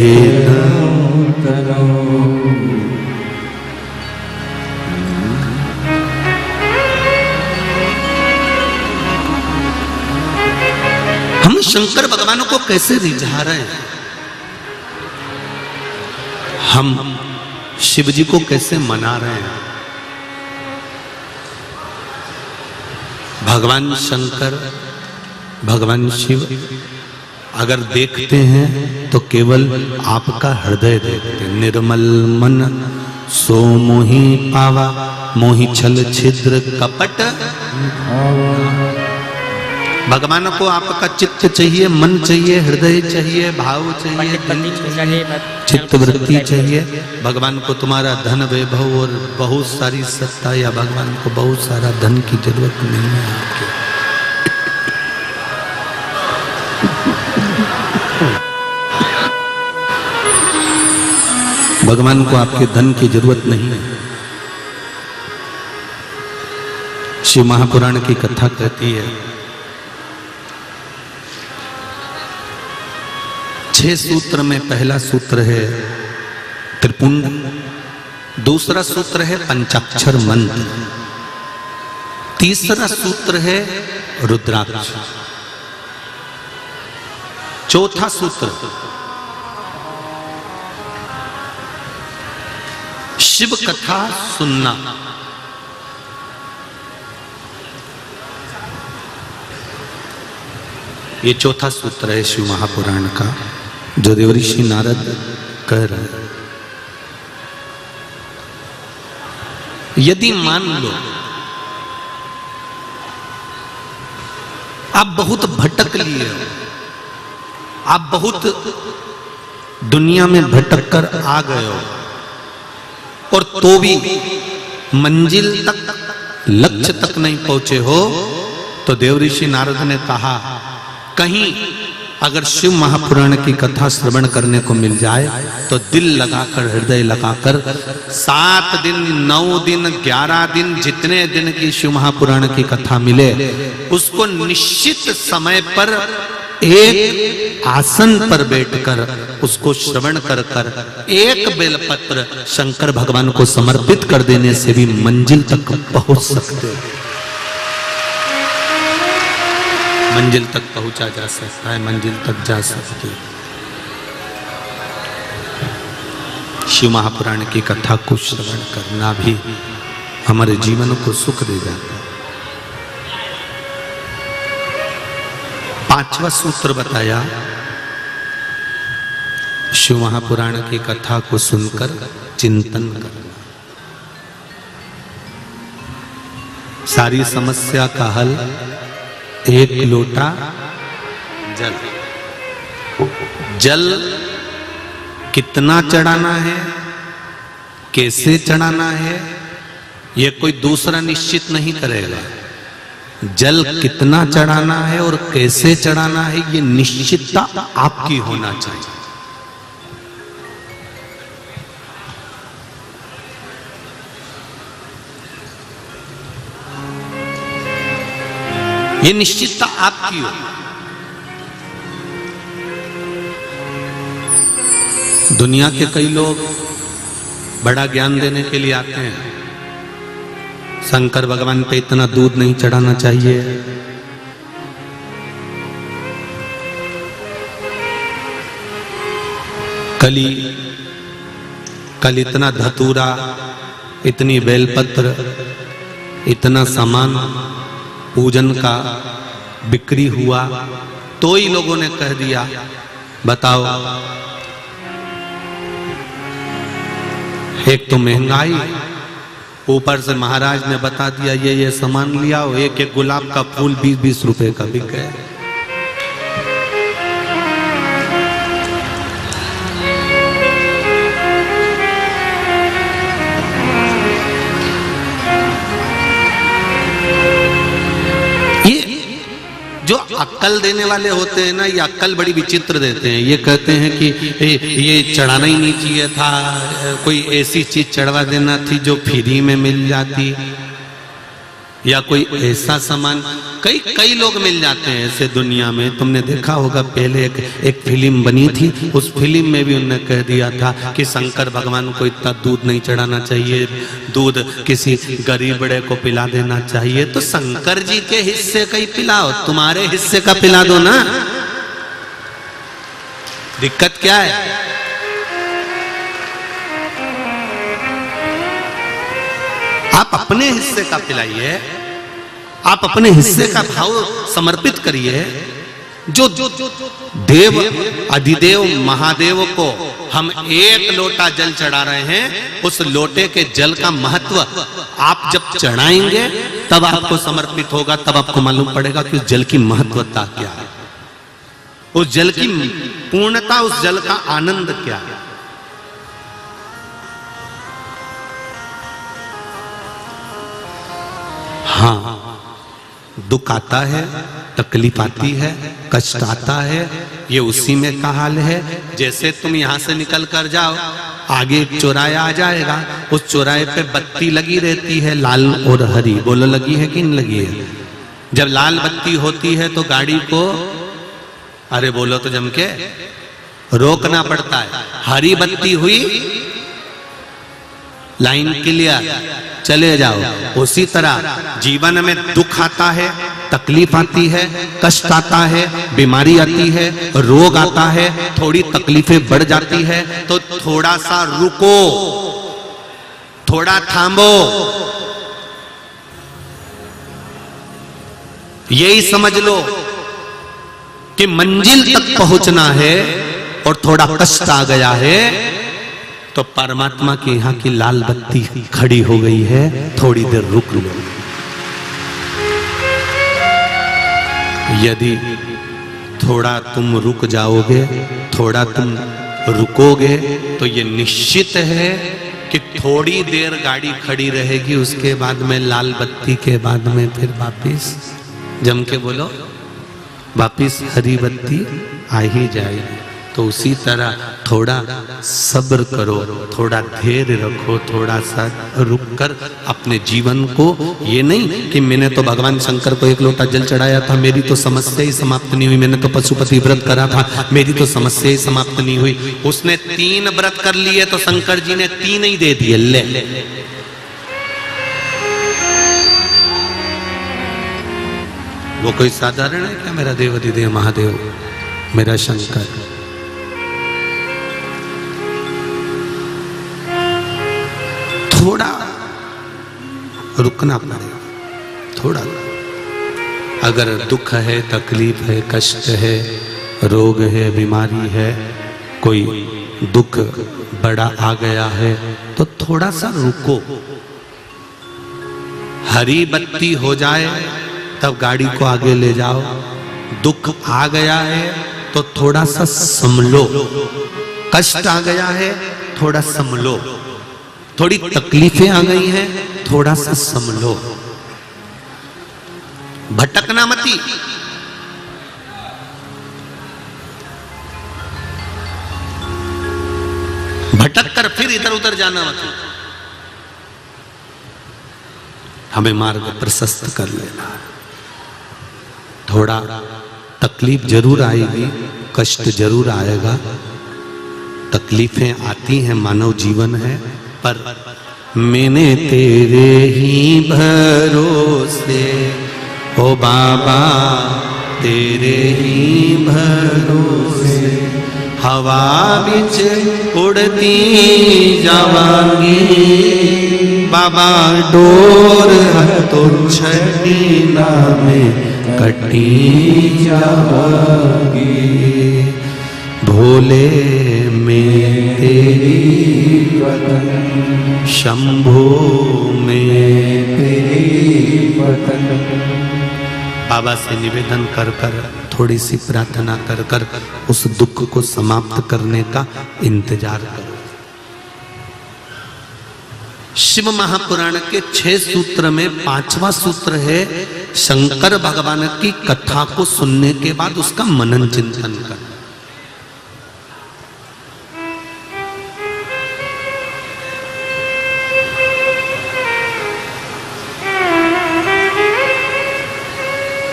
[SPEAKER 1] हम शंकर भगवान को कैसे रिझा रहे हैं, हम शिव जी को कैसे मना रहे हैं। भगवान शंकर भगवान शिव अगर देखते हैं तो केवल आपका हृदय देखते। निर्मल मन सो मोहि पावा, मोहि छल छिद्र कपट। भगवान को आपका चित्त चाहिए, मन चाहिए, हृदय चाहिए, भाव चाहिए, चित्त वृत्ति चाहिए। भगवान को तुम्हारा धन वैभव और बहुत सारी सत्ता, या भगवान को बहुत सारा धन की जरूरत नहीं है आपके। भगवान को आपके धन की जरूरत नहीं है। शिव महापुराण की कथा कहती है 6 सूत्र में पहला सूत्र है त्रिपुंड, दूसरा सूत्र है पंचाक्षर मंत्र, तीसरा सूत्र है रुद्राक्ष, चौथा सूत्र शिव कथा सुनना। ये चौथा सूत्र है शिव महापुराण का, जो देवऋषि नारद कह रहे हैं। यदि मान लो आप बहुत भटक लिए हो, आप बहुत दुनिया में भटक कर आ गए हो, और तो भी मंजिल तक, लक्ष्य तक नहीं पहुंचे हो, तो देवऋषि नारद ने कहा कहीं अगर शिव महापुराण की कथा श्रवण करने को मिल जाए तो दिल लगाकर, हृदय लगाकर 7 दिन, 9 दिन, 11 दिन, जितने दिन की शिव महापुराण की कथा मिले, उसको निश्चित समय पर एक आसन पर बैठकर उसको श्रवण कर कर एक बेलपत्र शंकर भगवान को समर्पित कर देने से भी मंजिल तक पहुंच सकते हैं। मंजिल तक पहुंचा जा सकता है, मंजिल तक जा सकते हैं। शिव महापुराण की कथा को श्रवण करना भी हमारे जीवन को सुख दे जाता है। 5वां सूत्र बताया शिव महापुराण की कथा को सुनकर चिंतन करना। सारी समस्या का हल एक लोटा जल। जल कितना चढ़ाना है, कैसे चढ़ाना है, यह कोई दूसरा निश्चित नहीं करेगा। जल कितना चढ़ाना है और कैसे चढ़ाना है, यह निश्चितता आपकी होना चाहिए। ये निश्चितता आपकी हो। दुनिया के कई लोग बड़ा ज्ञान देने के लिए आते हैं, शंकर भगवान पे इतना दूध नहीं चढ़ाना चाहिए, कल इतना धतूरा, इतनी बेलपत्र, इतना सामान पूजन का बिक्री हुआ, तो ही लोगों ने कह दिया। बताओ, एक तो महंगाई, ऊपर से महाराज ने बता दिया ये सामान लिया, एक एक गुलाब का फूल 20-20 रुपए का बिक गया। जो अक्कल देने वाले होते हैं ना, ये अक्कल बड़ी विचित्र देते हैं। ये कहते हैं कि ये चढ़ाना ही नहीं चाहिए था, कोई ऐसी चीज चढ़वा देना थी जो फ्री में मिल जाती, या कोई ऐसा सामान। कई लोग मिल जाते हैं ऐसे दुनिया में। तुमने देखा होगा पहले एक फिल्म बनी थी, उस फिल्म में भी उन्होंने कह दिया था कि शंकर भगवान को इतना दूध नहीं चढ़ाना चाहिए, दूध किसी गरीब बड़े को पिला देना चाहिए। तो शंकर जी के हिस्से का ही पिलाओ, तुम्हारे हिस्से का पिला दो ना, दिक्कत क्या है? आप अपने हिस्से का पिलाइए, आप अपने हिस्से का भाव समर्पित करिए। जो देव अधिदेव महादेव को हम एक लोटा जल चढ़ा रहे हैं, उस लोटे के जल का महत्व आप जब चढ़ाएंगे तब आपको समर्पित होगा, तब आपको मालूम पड़ेगा कि उस जल की महत्वता क्या है, उस जल की पूर्णता, उस जल का आनंद क्या है। हाँ, दुख आता है, तकलीफ आती है, कष्ट आता है, ये उसी में का हाल है। जैसे तुम यहां से निकल कर जाओ, आगे एक चौराहा आ जाएगा, उस चौराहे पे बत्ती लगी रहती है, लाल और हरी। बोलो, लगी है कि नहीं लगी है? जब लाल बत्ती होती है तो गाड़ी को, अरे बोलो तो जम के, रोकना पड़ता है। हरी बत्ती हुई, लाइन क्लियर, चले जाओ। उसी तरह जीवन में दुख आता है, तकलीफ आती है, कष्ट आता है, बीमारी आती है, रोग आता है, थोड़ी तकलीफें बढ़ जाती है, तो थोड़ा सा रुको, थोड़ा थामो। यही समझ लो कि मंजिल तक पहुंचना है और थोड़ा कष्ट आ गया है तो परमात्मा के यहाँ की लाल बत्ती खड़ी हो गई है, थोड़ी देर रुक लो। यदि थोड़ा तुम रुक जाओगे, थोड़ा तुम रुकोगे, तो ये निश्चित है कि थोड़ी देर गाड़ी खड़ी रहेगी, उसके बाद में लाल बत्ती के बाद में फिर वापिस, जम के बोलो, वापिस हरी बत्ती आ ही जाएगी। तो उसी तरह थोड़ा सब्र करो, थोड़ा धैर्य रखो, थोड़ा सा रुक कर अपने जीवन को, ये नहीं कि मैंने तो भगवान शंकर को एक लोटा जल चढ़ाया था, मेरी तो समस्या ही समाप्त नहीं हुई, मैंने तो पशुपति व्रत करा था, मेरी तो समस्या ही समाप्त नहीं हुई। उसने 3 व्रत कर लिए तो शंकर जी ने 3 ही दे दिए। ले वो कोई साधारण है क्या? मेरा देव अधिदेव महादेव, मेरा शंकर। थोड़ा रुकना पड़ेगा, थोड़ा। अगर दुख है, तकलीफ है, कष्ट है, रोग है, बीमारी है, कोई दुख बड़ा आ गया है, तो थोड़ा सा रुको। हरी बत्ती हो जाए तब गाड़ी को आगे ले जाओ। दुख आ गया है तो थोड़ा सा संभलो, कष्ट आ गया है थोड़ा संभलो, थोड़ी तकलीफें आ गई हैं थोड़ा सा संभलो, भटकना मती। भटक कर फिर इधर उधर जाना मत, हमें मार्ग प्रशस्त कर लेना। थोड़ा तकलीफ जरूर आएगी, कष्ट जरूर आएगा, तकलीफें आती हैं, मानव जीवन है। पर मैंने तेरे ही भरोसे ओ बाबा, तेरे ही भरोसे हवा बिच उड़ती जावांगी, बाबा डोर तो छड़ी ना में कटी जावांगी, भोले में तेरी वतन, शंभो में तेरी वतन। बाबा से निवेदन कर कर, थोड़ी सी प्रार्थना कर कर उस दुख को समाप्त करने का इंतजार करो। शिव महापुराण के 6 सूत्र में 5वां सूत्र है शंकर भगवान की कथा को सुनने के बाद उसका मनन चिंतन कर।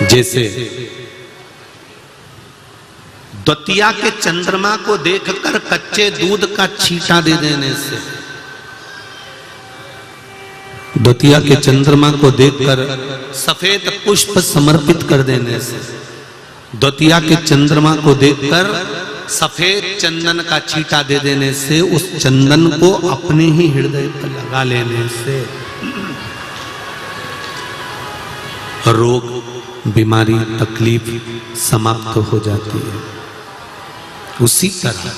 [SPEAKER 1] जैसे द्वितीया के चंद्रमा को देखकर कच्चे दूध का छींटा दे देने से, द्वितीया के चंद्रमा को देखकर सफेद पुष्प समर्पित कर देने से, द्वितीया के चंद्रमा को देखकर सफेद चंदन का छींटा दे देने से, उस चंदन को अपने ही हृदय पर लगा लेने से रोग, बीमारी, तकलीफ समाप्त हो जाती है। उसी तरह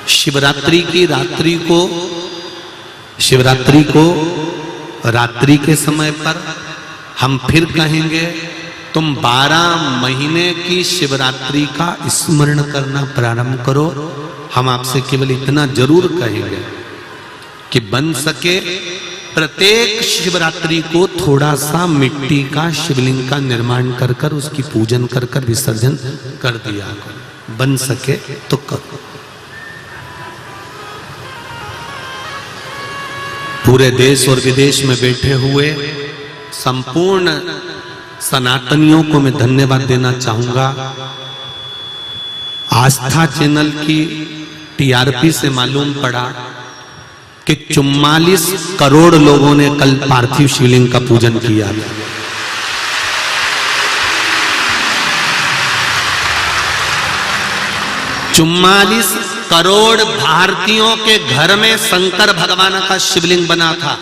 [SPEAKER 1] शिवरात्रि की रात्रि को, शिवरात्रि को रात्रि के समय पर हम फिर कहेंगे तुम 12 महीने की शिवरात्रि का स्मरण करना प्रारंभ करो। हम आपसे केवल इतना जरूर कहेंगे कि बन सके प्रत्येक शिवरात्रि को थोड़ा सा मिट्टी का शिवलिंग का निर्माण कर कर उसकी पूजन कर कर विसर्जन कर दिया करो, बन सके तो करो। पूरे देश और विदेश में बैठे हुए संपूर्ण सनातनियों को मैं धन्यवाद देना चाहूंगा। आस्था चैनल की टीआरपी से मालूम पड़ा कि 44 करोड़ लोगों ने कल पार्थिव शिवलिंग का पूजन किया। 44 करोड़ भारतीयों के घर में शंकर भगवान का शिवलिंग बना था।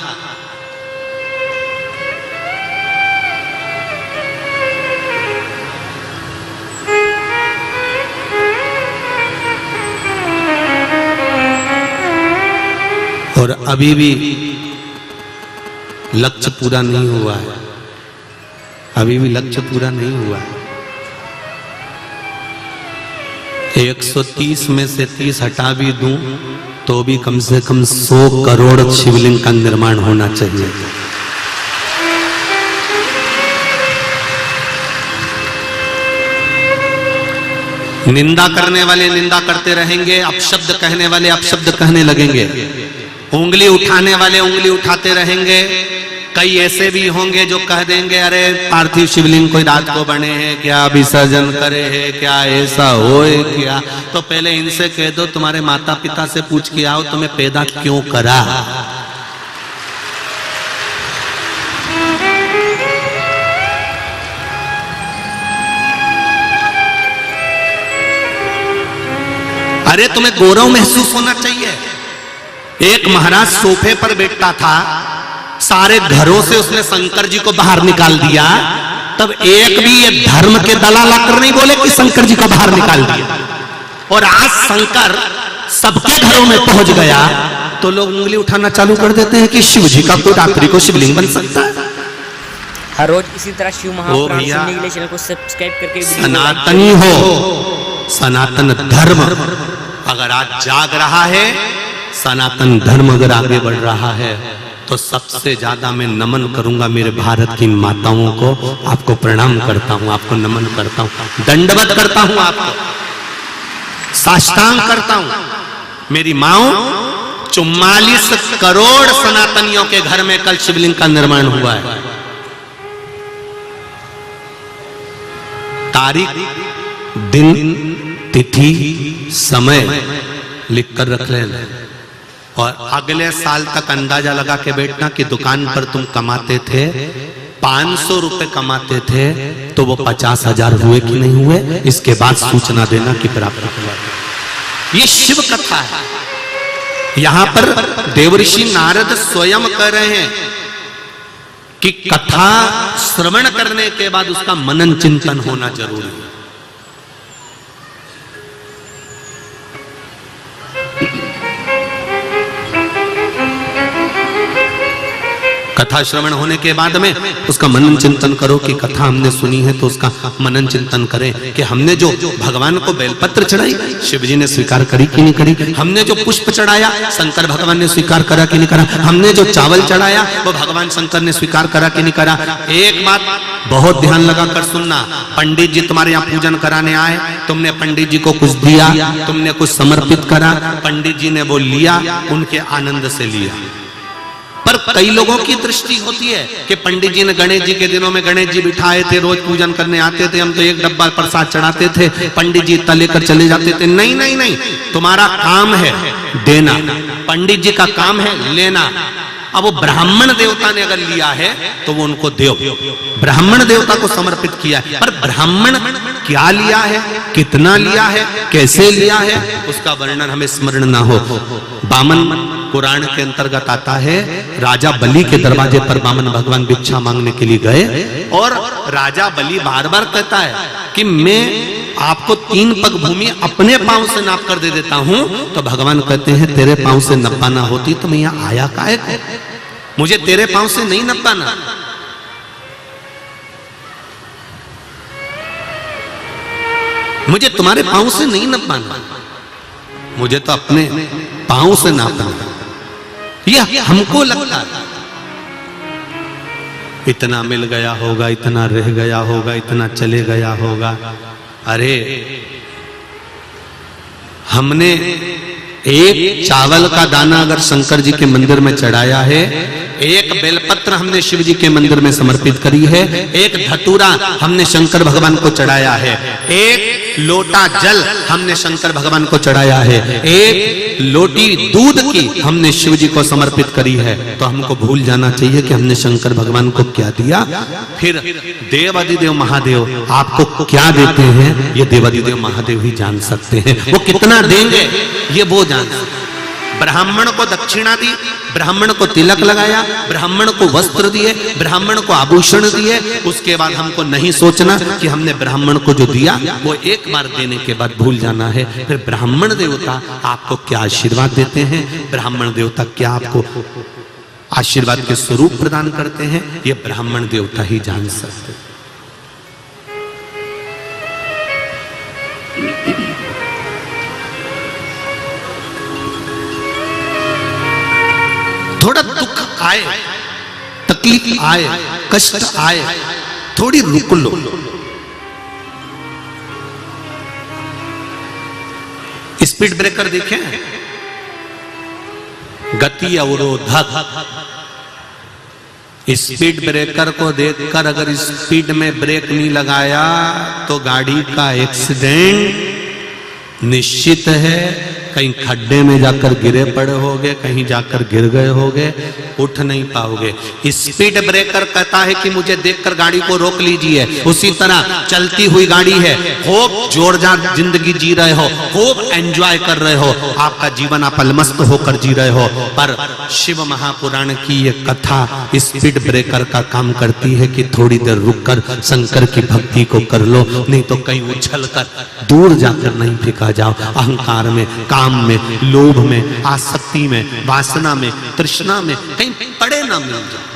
[SPEAKER 1] और अभी भी लक्ष्य पूरा नहीं हुआ है, अभी भी लक्ष्य पूरा नहीं हुआ है। 130 में से 30 हटा भी दूं तो भी कम से कम 100 करोड़ शिवलिंग का निर्माण होना चाहिए। निंदा करने वाले निंदा करते रहेंगे, अपशब्द कहने वाले अपशब्द कहने लगेंगे, उंगली उठाने वाले उंगली उठाते रहेंगे। कई ऐसे भी होंगे जो कह देंगे अरे पार्थिव शिवलिंग कोई रात को बने हैं क्या, विसर्जन करे है क्या, ऐसा होए क्या। तो पहले इनसे कह दो तुम्हारे माता पिता से पूछ के आओ तुम्हें पैदा क्यों करा। अरे तुम्हें गौरव महसूस होना चाहिए। एक महाराज सोफे पर बैठता था, सारे घरों से उसने शंकर जी को बाहर निकाल दिया, तब एक भी ये धर्म के दलाल आकर नहीं बोले कि शंकर जी को बाहर निकाल दिया। और आज शंकर सबके घरों में पहुंच गया तो लोग उंगली उठाना चालू कर देते हैं कि शिव जी का कोई रात्रि को शिवलिंग बन सकता है।
[SPEAKER 4] हर रोज इसी तरह शिव महापुराण
[SPEAKER 1] भैया,
[SPEAKER 4] सुनने के लिए चैनल को सब्सक्राइब करके वीडियो को
[SPEAKER 1] सनातनी हो, सनातन धर्म अगर आज जाग रहा है, सनातन धर्म अगर आगे बढ़ रहा है, तो सबसे ज्यादा मैं नमन करूंगा मेरे भारत की माताओं को। आपको प्रणाम करता हूं, आपको नमन करता हूं, दंडवत करता हूं, आपको साष्टांग करता हूं। मेरी माओ, 44 करोड़ सनातनियों के घर में कल शिवलिंग का निर्माण हुआ है। तारीख, दिन, तिथि, समय लिख कर रख लेना और अगले साल तक अंदाजा लगा के बैठना कि दुकान पर तुम कमाते थे 500 रुपए कमाते थे तो वो 50,000 हुए कि नहीं हुए, इसके बाद सूचना देना कि प्राप्त हुआ। ये शिव कथा है। यहां पर देवऋषि नारद स्वयं कह रहे हैं कि कथा श्रवण करने के बाद उसका मनन चिंतन होना जरूरी है। कथा श्रवण होने के बाद में उसका मनन चिंतन करो कि कथा हमने सुनी है तो उसका मनन चिंतन करें कि हमने जो भगवान को बेलपत्र चढ़ाई शिव जी ने स्वीकार करी कि नहीं करी, हमने जो पुष्प चढ़ाया शंकर भगवान ने स्वीकार करा कि नहीं करा, हमने जो चावल चढ़ाया वो भगवान शंकर ने स्वीकार करा कि नहीं करा। एक बात बहुत ध्यान लगा कर सुनना, पंडित जी तुम्हारे यहाँ पूजन कराने आए, तुमने पंडित जी को कुछ दिया, तुमने कुछ समर्पित करा, पंडित जी ने वो लिया, उनके आनंद से लिया। पर कई लोगों की दृष्टि होती है कि पंडित जी ने गणेश जी के दिनों में गणेश जी बिठाए थे, रोज पूजन करने आते थे, हम तो एक डब्बा प्रसाद चढ़ाते थे, पंडित जी इतना लेकर चले जाते थे। नहीं नहीं नहीं, तुम्हारा काम है देना, पंडित जी का काम है लेना। अब वो ब्राह्मण देवता ने अगर लिया है तो वो उनको देव, ब्राह्मण देवता को समर्पित किया है। पर ब्राह्मण क्या लिया है, कितना लिया है, कैसे लिया है, उसका वर्णन हमें स्मरण ना हो। बामन पुराण के अंतर्गत आता है, राजा बलि के दरवाजे पर बामन भगवान भिक्षा मांगने के लिए गए और राजा बलि बार बार कहता है कि मैं आपको 3 पग भूमि अपने पांव से नाप कर दे देता हूं। तो भगवान कहते हैं तेरे पांव से नपाना होती तो मैं यहां आया काहे को, मुझे तेरे पांव से नहीं नपाना। मुझे तुम्हारे पांव से नहीं नपाना, मुझे तो अपने पांव से नापना। यह हमको लगता है इतना मिल गया होगा, इतना रह गया होगा, इतना चले गया होगा। अरे हमने एक चावल का दाना अगर शंकर जी के मंदिर में चढ़ाया है, एक बेलपत्र हमने शिव जी के मंदिर में समर्पित करी है, एक धतूरा हमने शंकर भगवान को चढ़ाया है, एक लोटा जल हमने शंकर भगवान को चढ़ाया है, एक लोटी दूध की हमने शिव जी को समर्पित करी है, तो हमको भूल जाना चाहिए कि हमने शंकर भगवान को क्या दिया। फिर देवादिदेव महादेव आपको क्या देते हैं ये देवादिदेव महादेव ही जान सकते हैं, वो कितना देंगे ये वो जान सकते हैं। ब्राह्मण को दक्षिणा दी, ब्राह्मण को तिलक लगाया, ब्राह्मण को वस्त्र दिए, ब्राह्मण को आभूषण दिए, उसके बाद हमको नहीं सोचना कि हमने ब्राह्मण को जो दिया वो एक बार देने के बाद भूल जाना है। फिर ब्राह्मण देवता आपको क्या आशीर्वाद देते हैं, ब्राह्मण देवता क्या आपको आशीर्वाद के स्वरूप प्रदान करते हैं, ये ब्राह्मण देवता ही जान सकते हैं। थोड़ा दुख आए, तकलीफ आए, कष्ट आए, थोड़ी रुक लो। स्पीड ब्रेकर देखें, गति अवरोधक, स्पीड ब्रेकर को देखकर अगर स्पीड में ब्रेक नहीं लगाया तो गाड़ी का एक्सीडेंट निश्चित है। कहीं खड्डे में जाकर गिरे पड़े होगे, कहीं जाकर गिर गए होगे, उठ नहीं पाओगे। स्पीड ब्रेकर कहता है कि मुझे देखकर गाड़ी को रोक लीजिए। उसी तरह चलती हुई गाड़ी है, खूब जोरदार जिंदगी जी रहे हो, खूब एंजॉय कर रहे हो, आपका जीवन आप अलमस्त होकर जी रहे हो, पर शिव महापुराण की ये कथा स्पीड ब्रेकर का काम करती है कि थोड़ी देर रुककर शंकर की भक्ति को कर लो, नहीं तो कहीं उछल कर दूर जाकर नहीं फेंका जाओ। अहंकार में काम में, लोभ में, आसक्ति में, वासना में, तृष्णा में कहीं पड़े ना मिल जाए।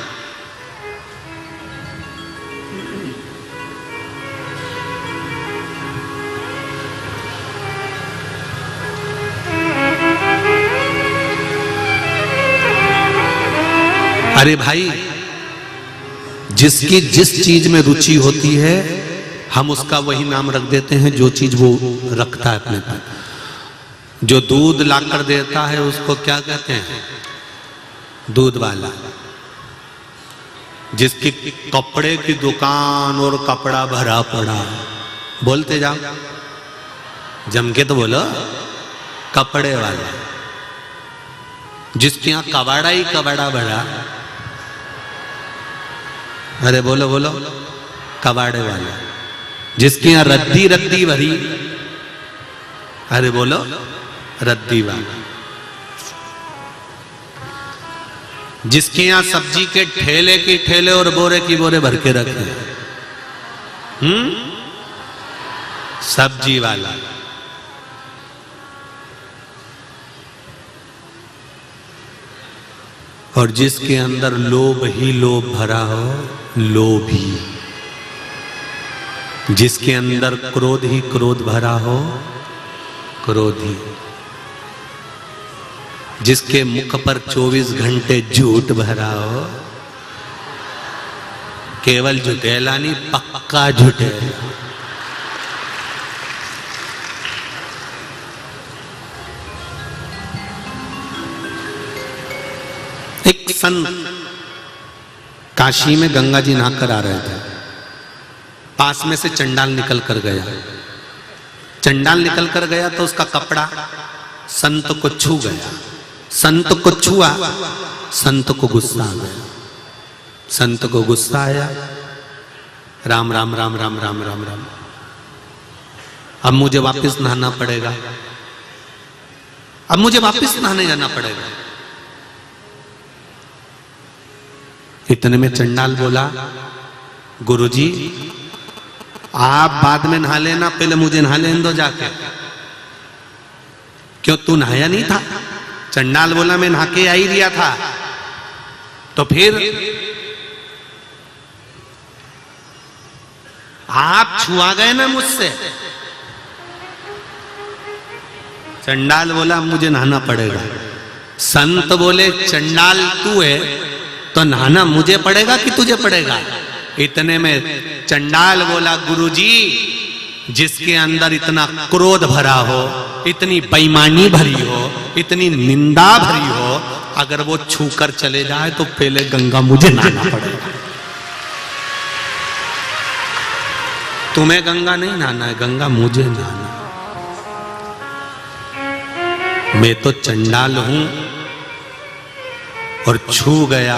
[SPEAKER 1] अरे भाई, जिसकी जिस चीज में रुचि होती है हम उसका वही नाम रख देते हैं जो चीज वो रखता है अपने पास। जो दूध लाकर देता है उसको क्या कहते हैं? दूध वाला। जिसकी कपड़े की दुकान और कपड़ा भरा पड़ा, बोलते जाओ, जम के तो बोलो, कपड़े वाला। जिसके यहां कबाड़ा ही कबाड़ा भरा, अरे बोलो बोलो, कबाड़े वाला। जिसके यहां रद्दी रद्दी भरी, अरे बोलो, रद्दी वाला। जिसके यहां सब्जी के ठेले की ठेले और बोरे की बोरे भर के रखे, सब्जी वाला। और जिसके अंदर लोभ ही लोभ भरा हो, लोभी। जिसके अंदर क्रोध ही क्रोध भरा हो, क्रोधी। जिसके मुख पर 24 घंटे झूठ भरा हो, केवल झुठेला नहीं, पक्का झुठेला। एक संत काशी में गंगा जी नहाकर आ रहे थे, पास में से चंडाल निकल कर गया। चंडाल निकल कर गया तो उसका कपड़ा संत को छू गया। संत को छुआ, संत को गुस्सा आ गया। संत को गुस्सा आया, राम राम राम राम राम राम राम, अब मुझे वापस नहाना पड़ेगा, अब मुझे वापस नहाने जाना पड़ेगा। इतने में चंडाल बोला, गुरुजी आप बाद में नहा लेना, पहले मुझे नहा लेने दो जाके। क्यों, तू नहाया नहीं था? चंडाल बोला मैं नहा के आ ही दिया था। तो फिर आप छुआ गए ना मुझसे। चंडाल बोला मुझे नहाना पड़ेगा। संत बोले चंडाल तू है तो नहाना मुझे पड़ेगा कि तुझे पड़ेगा? इतने में चंडाल बोला, गुरुजी जिसके अंदर इतना क्रोध भरा हो, इतनी बेईमानी भरी हो, इतनी निंदा भरी हो, अगर वो छूकर चले जाए तो पहले गंगा मुझे नहाना पड़ेगा। तुम्हें गंगा नहीं नहाना है, गंगा मुझे नहाना। मैं तो चंडाल हूं और छू गया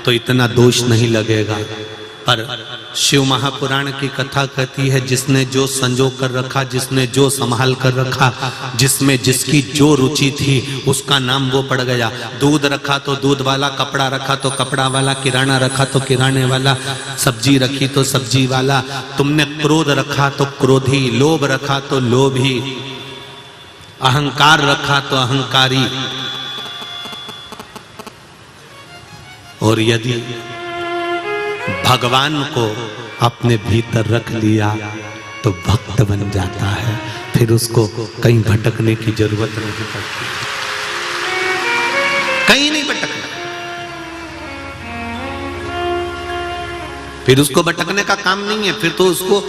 [SPEAKER 1] तो इतना दोष नहीं लगेगा। पर शिव महापुराण की कथा कहती है, जिसने जो संजो कर रखा, जिसने जो संभाल कर रखा, जिसमें जिसकी जो रुचि थी उसका नाम वो पड़ गया। दूध रखा तो दूध वाला, कपड़ा रखा तो कपड़ा वाला, किराना रखा तो किराने वाला, सब्जी रखी तो सब्जी वाला। तुमने क्रोध रखा तो क्रोधी, लोभ रखा तो लोभी, अहंकार रखा तो अहंकारी। और यदि भगवान को अपने भीतर रख लिया तो भक्त बन जाता है, फिर उसको कहीं भटकने की जरूरत नहीं पड़ती, कहीं नहीं भटकना। फिर उसको भटकने का काम नहीं है, फिर तो उसको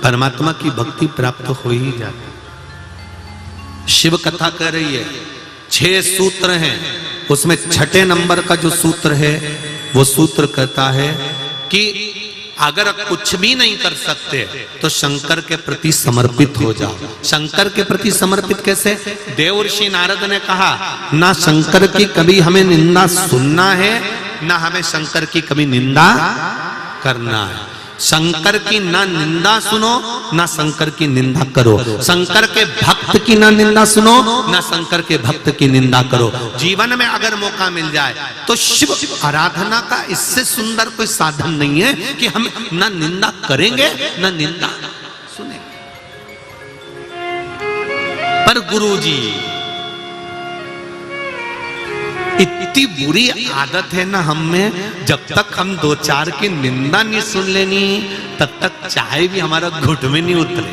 [SPEAKER 1] परमात्मा की भक्ति प्राप्त हो ही जाती। शिव कथा कह रही है 6 सूत्र हैं, उसमें 6ठे नंबर का जो सूत्र है वो सूत्र कहता है कि अगर कुछ भी नहीं कर सकते तो शंकर के प्रति समर्पित हो जाओ। शंकर के प्रति समर्पित कैसे? देवर्षि नारद ने कहा, ना शंकर की कभी हमें निंदा सुनना है, ना हमें शंकर की कभी निंदा करना है। शंकर की ना निंदा सुनो, ना शंकर की निंदा करो। शंकर के भक्त की ना निंदा सुनो, ना शंकर के भक्त की निंदा करो। जीवन में अगर मौका मिल जाए तो शिव आराधना का इससे सुंदर कोई साधन नहीं है कि हम ना निंदा करेंगे ना निंदा सुनेंगे। पर गुरुजी इतनी बुरी आदत है ना हम में, जब तक हम दो चार की निंदा नहीं सुन लेनी तब तक चाय भी हमारा घुट में नहीं उतरे।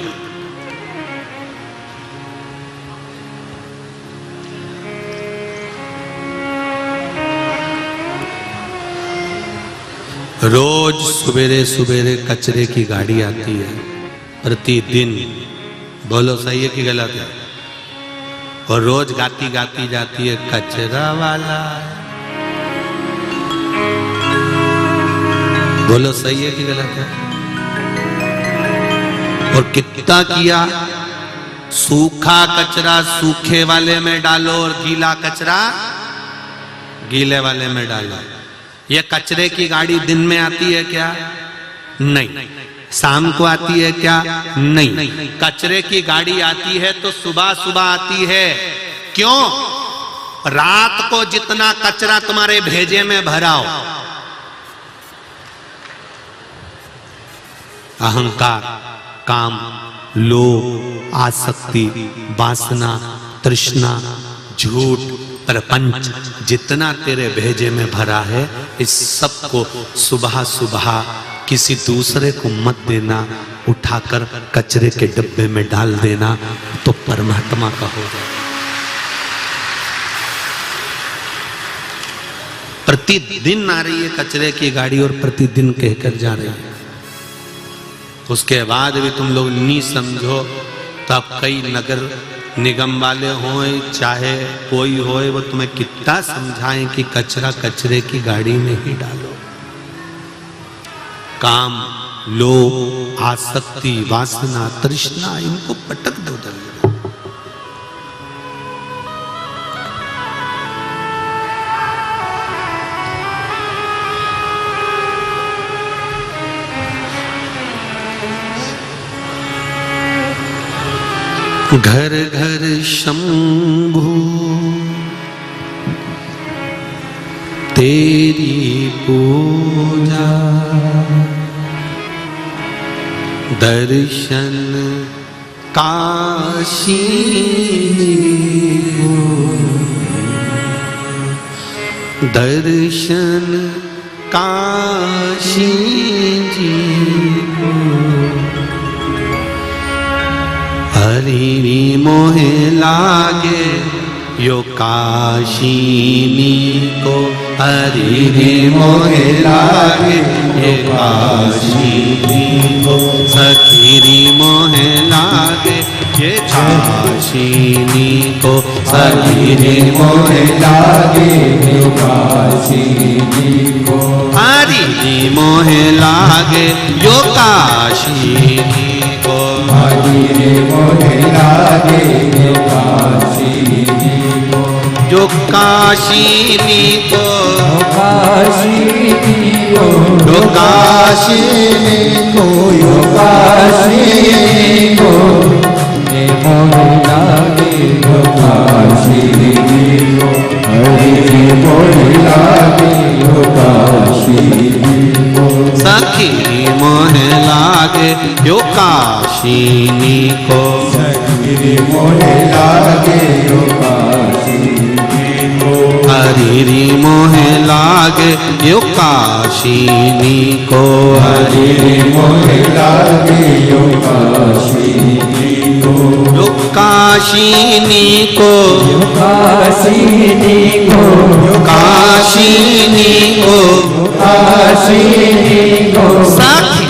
[SPEAKER 1] रोज सवेरे सवेरे कचरे की गाड़ी आती है प्रतिदिन, बोलो सही है कि गलत है? और रोज गाती गाती जाती है कचरा वाला, बोलो सही है कि गलत है? और कितना किया, सूखा कचरा सूखे वाले में डालो और गीला कचरा गीले वाले में डालो। ये कचरे की गाड़ी दिन में आती है क्या? नहीं। शाम को आती है क्या? नहीं। कचरे की गाड़ी आती है तो सुबह सुबह आती है। क्यों? रात को जितना कचरा तुम्हारे भेजे में भराओ, अहंकार, काम, लोभ, आसक्ति, वासना, तृष्णा, झूठ, प्रपंच, जितना तेरे भेजे में भरा है, इस सब को सुबह सुबह किसी दूसरे को मत देना, उठाकर कचरे के डब्बे में डाल देना, तो परमात्मा का हो जाए। प्रतिदिन आ रही है कचरे की गाड़ी और प्रतिदिन कहकर जा रही है। उसके बाद भी तुम लोग नहीं समझो तो अब कई नगर निगम वाले हों चाहे कोई होए, वो तुम्हें कितना समझाएं कि कचरा कचरे की गाड़ी में ही डालो। काम, लोभ, आसक्ति, वासना, तृष्णा, इनको पटक दो जल्दी। घर घर शंभु तेरी पूजा, दर्शन काशी दर्शन काशी जी को, हरि मोहे लागे यो काशीनी को, हरि मोहे लागे ये काशीनी को, सखीरी मोहे लागे ये काशीनी को, सखीरी मोहे लागे ये काशीनी को, हरि मोहे लागे यो काशीनी को, हरि मोहे लागे यो काशीनी को, जो काशीनी को, काशीनी को, जो काशीनी को, यो काशीनी को, ये मोहे लागे यो काशीनी को, हरि मोहे लागे यो काशीनी को, सखी मोहे लागे यो काशीनी को, सखी मोहे लागे यो काशीनी को, हरि मोहे लागे यो काशीनी को, हरि मोहे लागे यो काशीनी को, यो काशीनी को, यो काशीनी को, यो काशीनी को, काशीनी को, सखी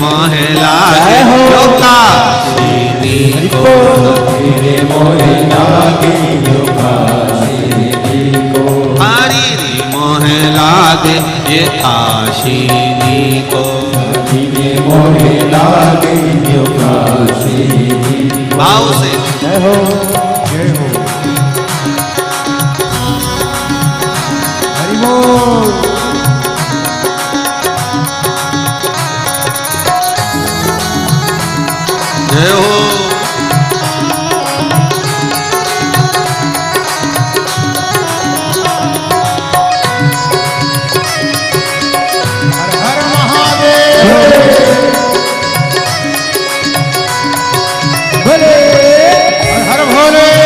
[SPEAKER 1] मोहे लागे यो काशीनी को, सखी मोहे लागे यो काशीनी को, हरि मोहे लागे ये काशीनी को, हरि मोहे लागे यो काशीनी। भाव से जय हो जय हो, हरि बोल। जय हो। हर हर महादेव। भोले हर हर भोले।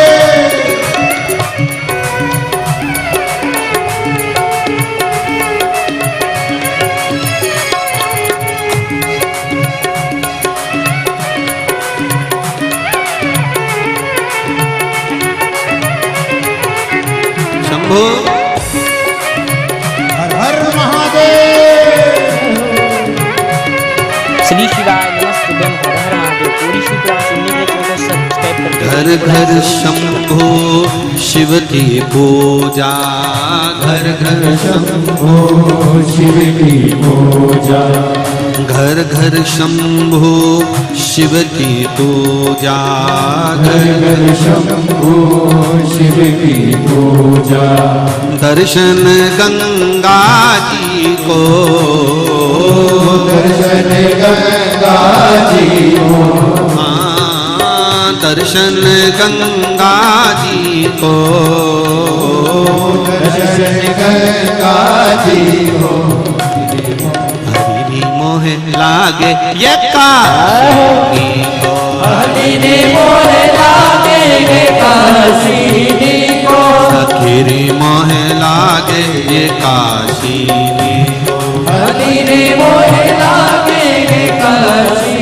[SPEAKER 4] श्री शिवाय नमस्तुभ्यं हर हर महादेव। पूरी शिव पुराण सुनने के लिए चैनल को सब्सक्राइब करके
[SPEAKER 1] घर घर शंभो शिव की पूजा, घर घर
[SPEAKER 2] शंभो शिव की पूजा,
[SPEAKER 1] घर घर शंभो शिव की पूजा,
[SPEAKER 2] घर घर शंभो शिव की पूजा।
[SPEAKER 1] दर्शन गंगा जी को,
[SPEAKER 2] दर्शन गंगा जी को,
[SPEAKER 1] दर्शन गंगा जी को,
[SPEAKER 2] दर्शन गंगा जी को।
[SPEAKER 1] हरि मोहे लागे ये काशी को,
[SPEAKER 2] हरि मोहे लागे ये काशी को,
[SPEAKER 1] सखीरी मोहे लागे ये काशी को,
[SPEAKER 2] हरि मोहे लागे ये काशी